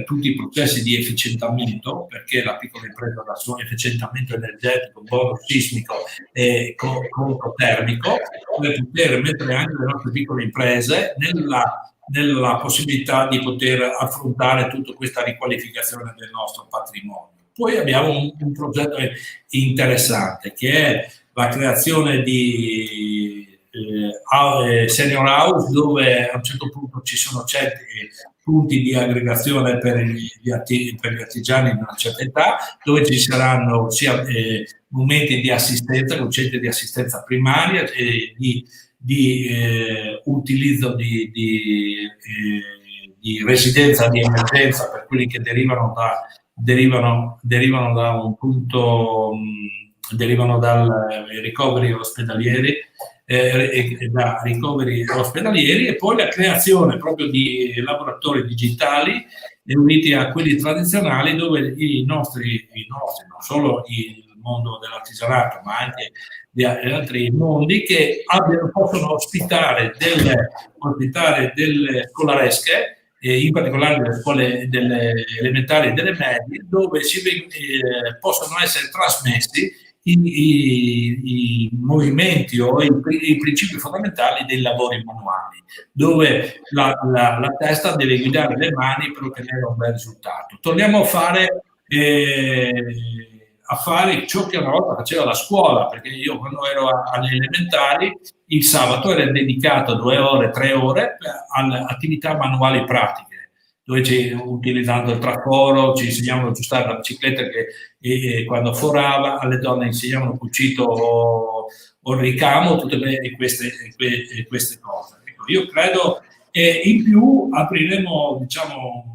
[SPEAKER 2] tutti i processi di efficientamento, perché la piccola impresa ha il suo efficientamento energetico, bonus sismico e conto termico, per poter mettere anche le nostre piccole imprese nella possibilità di poter affrontare tutta questa riqualificazione del nostro patrimonio. Poi abbiamo un progetto interessante che è la creazione di Senior House, dove a un certo punto ci sono certi punti di aggregazione per gli artigiani di una certa età, dove ci saranno sia momenti di assistenza, con centri di assistenza primaria e di utilizzo di residenza di emergenza per quelli che derivano da un punto, derivano dal ricoveri ospedalieri da ricoveri ospedalieri e poi la creazione proprio di laboratori digitali uniti a quelli tradizionali dove i nostri non solo il mondo dell'artigianato ma anche di altri mondi che possono ospitare delle scolaresche in particolare delle scuole delle elementari e delle medie, dove possono essere trasmessi i movimenti o i principi fondamentali dei lavori manuali, dove la testa deve guidare le mani per ottenere un bel risultato. Torniamo a fare ciò che una volta faceva la scuola, perché io quando ero alle elementari il sabato era dedicato 2 ore, 3 ore alle attività manuali pratiche, dove utilizzando il traforo ci insegnavano a aggiustare la bicicletta che quando forava, alle donne insegnavano cucito o il ricamo, tutte queste cose. Ecco, io credo in più apriremo, diciamo,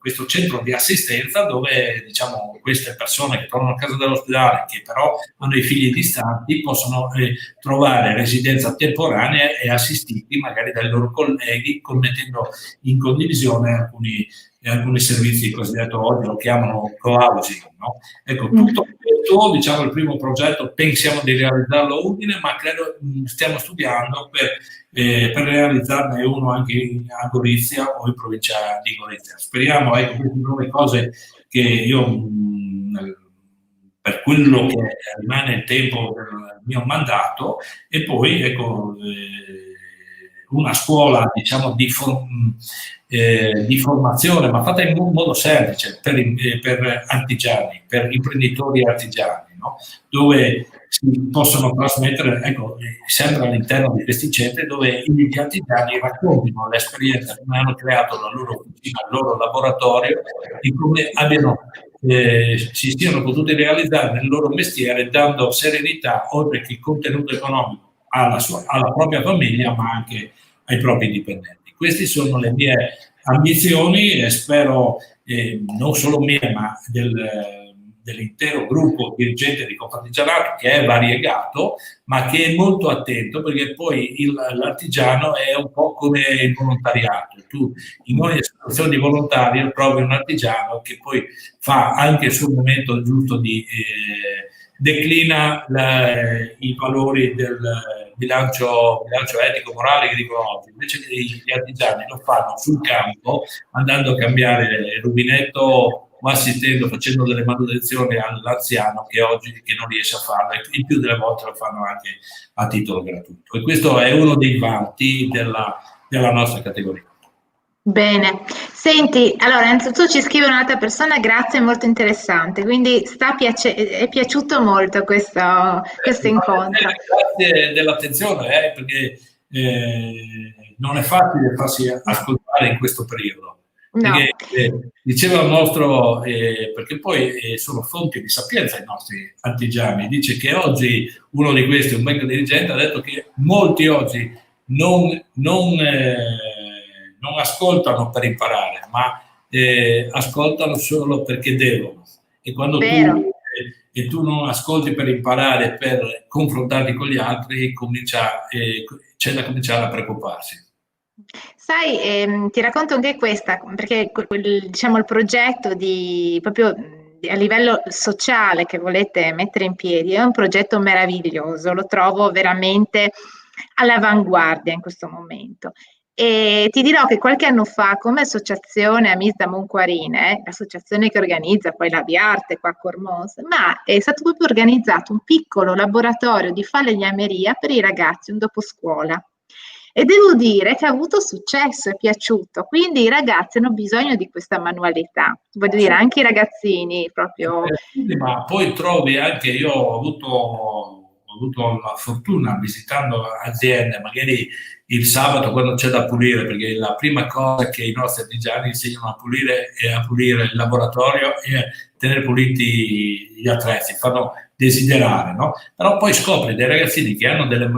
[SPEAKER 2] questo centro di assistenza dove, diciamo, queste persone che tornano a casa dall'ospedale, che però hanno i figli distanti, possono trovare residenza temporanea e assistiti magari dai loro colleghi, mettendo in condivisione alcuni servizi, cosiddetto oggi lo chiamano co-housing, no? Ecco, tutto questo, diciamo, il primo progetto pensiamo di realizzarlo utile, ma credo stiamo studiando per realizzarne uno anche a Gorizia o in provincia di Gorizia. Speriamo, ecco, queste nuove cose che io, per quello che rimane il tempo del mio mandato, e poi, ecco, una scuola, diciamo, di formazione, ma fatta in un modo semplice per artigiani, per imprenditori artigiani, no? Dove si possono trasmettere, ecco, sempre all'interno di questi centri, dove gli artigiani raccontino l'esperienza, come hanno creato la loro cucina, il loro laboratorio, e come si siano potuti realizzare nel loro mestiere, dando serenità, oltre che contenuto economico, alla propria famiglia, ma anche ai propri dipendenti. Queste sono le mie ambizioni e spero, non solo mie, ma dell'intero gruppo dirigente di Confartigianato, che è variegato, ma che è molto attento, perché poi l'artigiano è un po' come il volontariato. Tu in ogni situazione di volontario trovi un artigiano che poi fa anche il suo momento giusto di declina i valori del bilancio etico-morale che dicono oggi. Invece gli artigiani lo fanno sul campo, andando a cambiare il rubinetto o assistendo, facendo delle manutenzioni all'anziano che oggi non riesce a farlo, e il più delle volte lo fanno anche a titolo gratuito. E questo è uno dei vanti della nostra categoria.
[SPEAKER 1] Bene, senti, allora innanzitutto ci scrive un'altra persona, grazie, molto interessante, quindi è piaciuto molto questo incontro.
[SPEAKER 2] Grazie dell'attenzione, perché non è facile farsi ascoltare in questo periodo.
[SPEAKER 1] No.
[SPEAKER 2] Perché, diceva il nostro, perché poi sono fonti di sapienza i nostri artigiani, dice che oggi uno di questi, un banco dirigente, ha detto che molti oggi non ascoltano per imparare, ma ascoltano solo perché devono. E quando tu non ascolti per imparare, per confrontarti con gli altri, c'è da cominciare a preoccuparsi.
[SPEAKER 1] Sai, ti racconto anche questa, perché diciamo, il progetto proprio a livello sociale che volete mettere in piedi è un progetto meraviglioso, lo trovo veramente all'avanguardia in questo momento. E ti dirò che qualche anno fa, come associazione Amis da Monquarine, l'associazione che organizza poi la Viarte qua a Cormons, ma è stato proprio organizzato un piccolo laboratorio di falegnameria per i ragazzi, un doposcuola. E devo dire che ha avuto successo, è piaciuto, quindi i ragazzi hanno bisogno di questa manualità, voglio dire, anche i ragazzini proprio.
[SPEAKER 2] Ma poi trovi anche, io ho avuto la fortuna visitando aziende, magari il sabato quando c'è da pulire, perché la prima cosa che i nostri artigiani insegnano a pulire è a pulire il laboratorio e a tenere puliti gli attrezzi, fanno desiderare, no? Però poi scopri dei ragazzini che hanno delle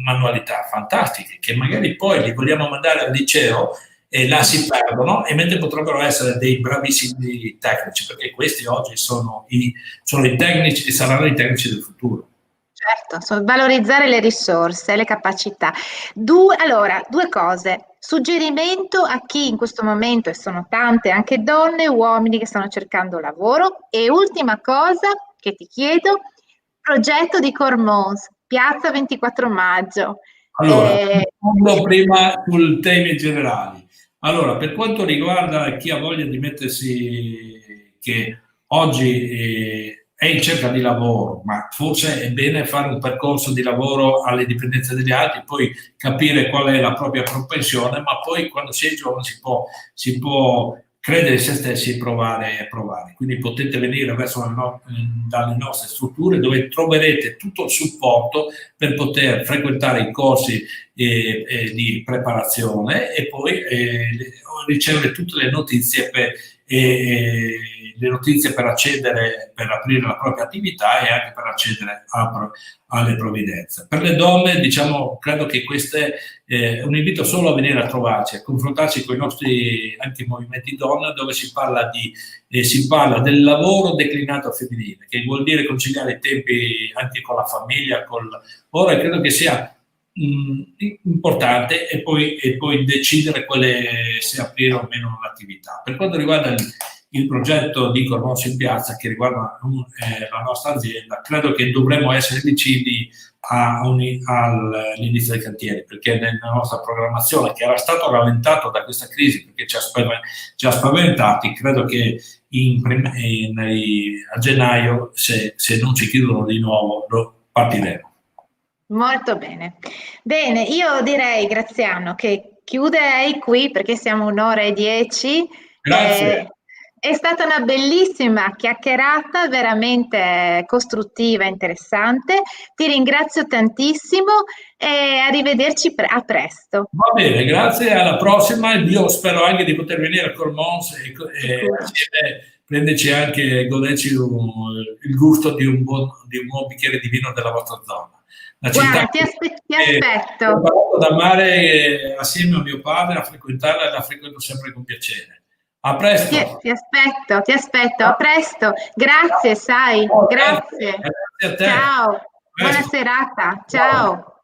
[SPEAKER 2] manualità fantastiche, che magari poi li vogliamo mandare al liceo e là si perdono, e mentre potrebbero essere dei bravissimi tecnici, perché questi oggi sono i tecnici, saranno i tecnici del futuro.
[SPEAKER 1] Certo, valorizzare le risorse, le capacità. Allora, due cose. Suggerimento a chi in questo momento, e sono tante anche donne e uomini che stanno cercando lavoro, e ultima cosa che ti chiedo, progetto di Cormons, piazza 24 maggio.
[SPEAKER 2] Allora, prima sul temi generali. Allora, per quanto riguarda chi ha voglia di mettersi, che oggi è in cerca di lavoro, ma forse è bene fare un percorso di lavoro alle dipendenze degli altri, poi capire qual è la propria propensione, ma poi quando si è giovane si può credere in se stessi e provare e provare. Quindi potete venire dalle nostre strutture dove troverete tutto il supporto per poter frequentare i corsi di preparazione e poi ricevere tutte le notizie per accedere, per aprire la propria attività e anche per accedere alle provvidenze. Per le donne, diciamo, credo che questo è un invito solo a venire a trovarci, a confrontarci con i nostri anche movimenti donna, dove si parla del lavoro declinato femminile, che vuol dire conciliare i tempi anche con la famiglia, ora credo che sia importante e poi decidere se aprire o meno l'attività. Per quanto riguarda il progetto di Cormons in Piazza, che riguarda la nostra azienda, credo che dovremmo essere vicini all'inizio dei cantieri, perché nella nostra programmazione, che era stato rallentato da questa crisi perché ci ha spaventati, credo che a gennaio, se non ci chiudono di nuovo, partiremo.
[SPEAKER 1] Molto bene. Bene, io direi, Graziano, che chiuderei qui perché siamo 1 ora e 10.
[SPEAKER 2] Grazie.
[SPEAKER 1] È stata una bellissima chiacchierata, veramente costruttiva e interessante. Ti ringrazio tantissimo e arrivederci a presto.
[SPEAKER 2] Va bene, grazie, alla prossima. Io spero anche di poter venire a Cormons e assieme prenderci anche, goderci il gusto di un buon bicchiere di vino della vostra zona. La città.
[SPEAKER 1] Guarda, ti aspetto.
[SPEAKER 2] Ho imparato ad amare assieme a mio padre, a frequentarla e la frequento sempre con piacere. A presto.
[SPEAKER 1] Ti aspetto, a presto. Grazie, sai, grazie.
[SPEAKER 2] Grazie a te.
[SPEAKER 1] Ciao, buona serata, ciao.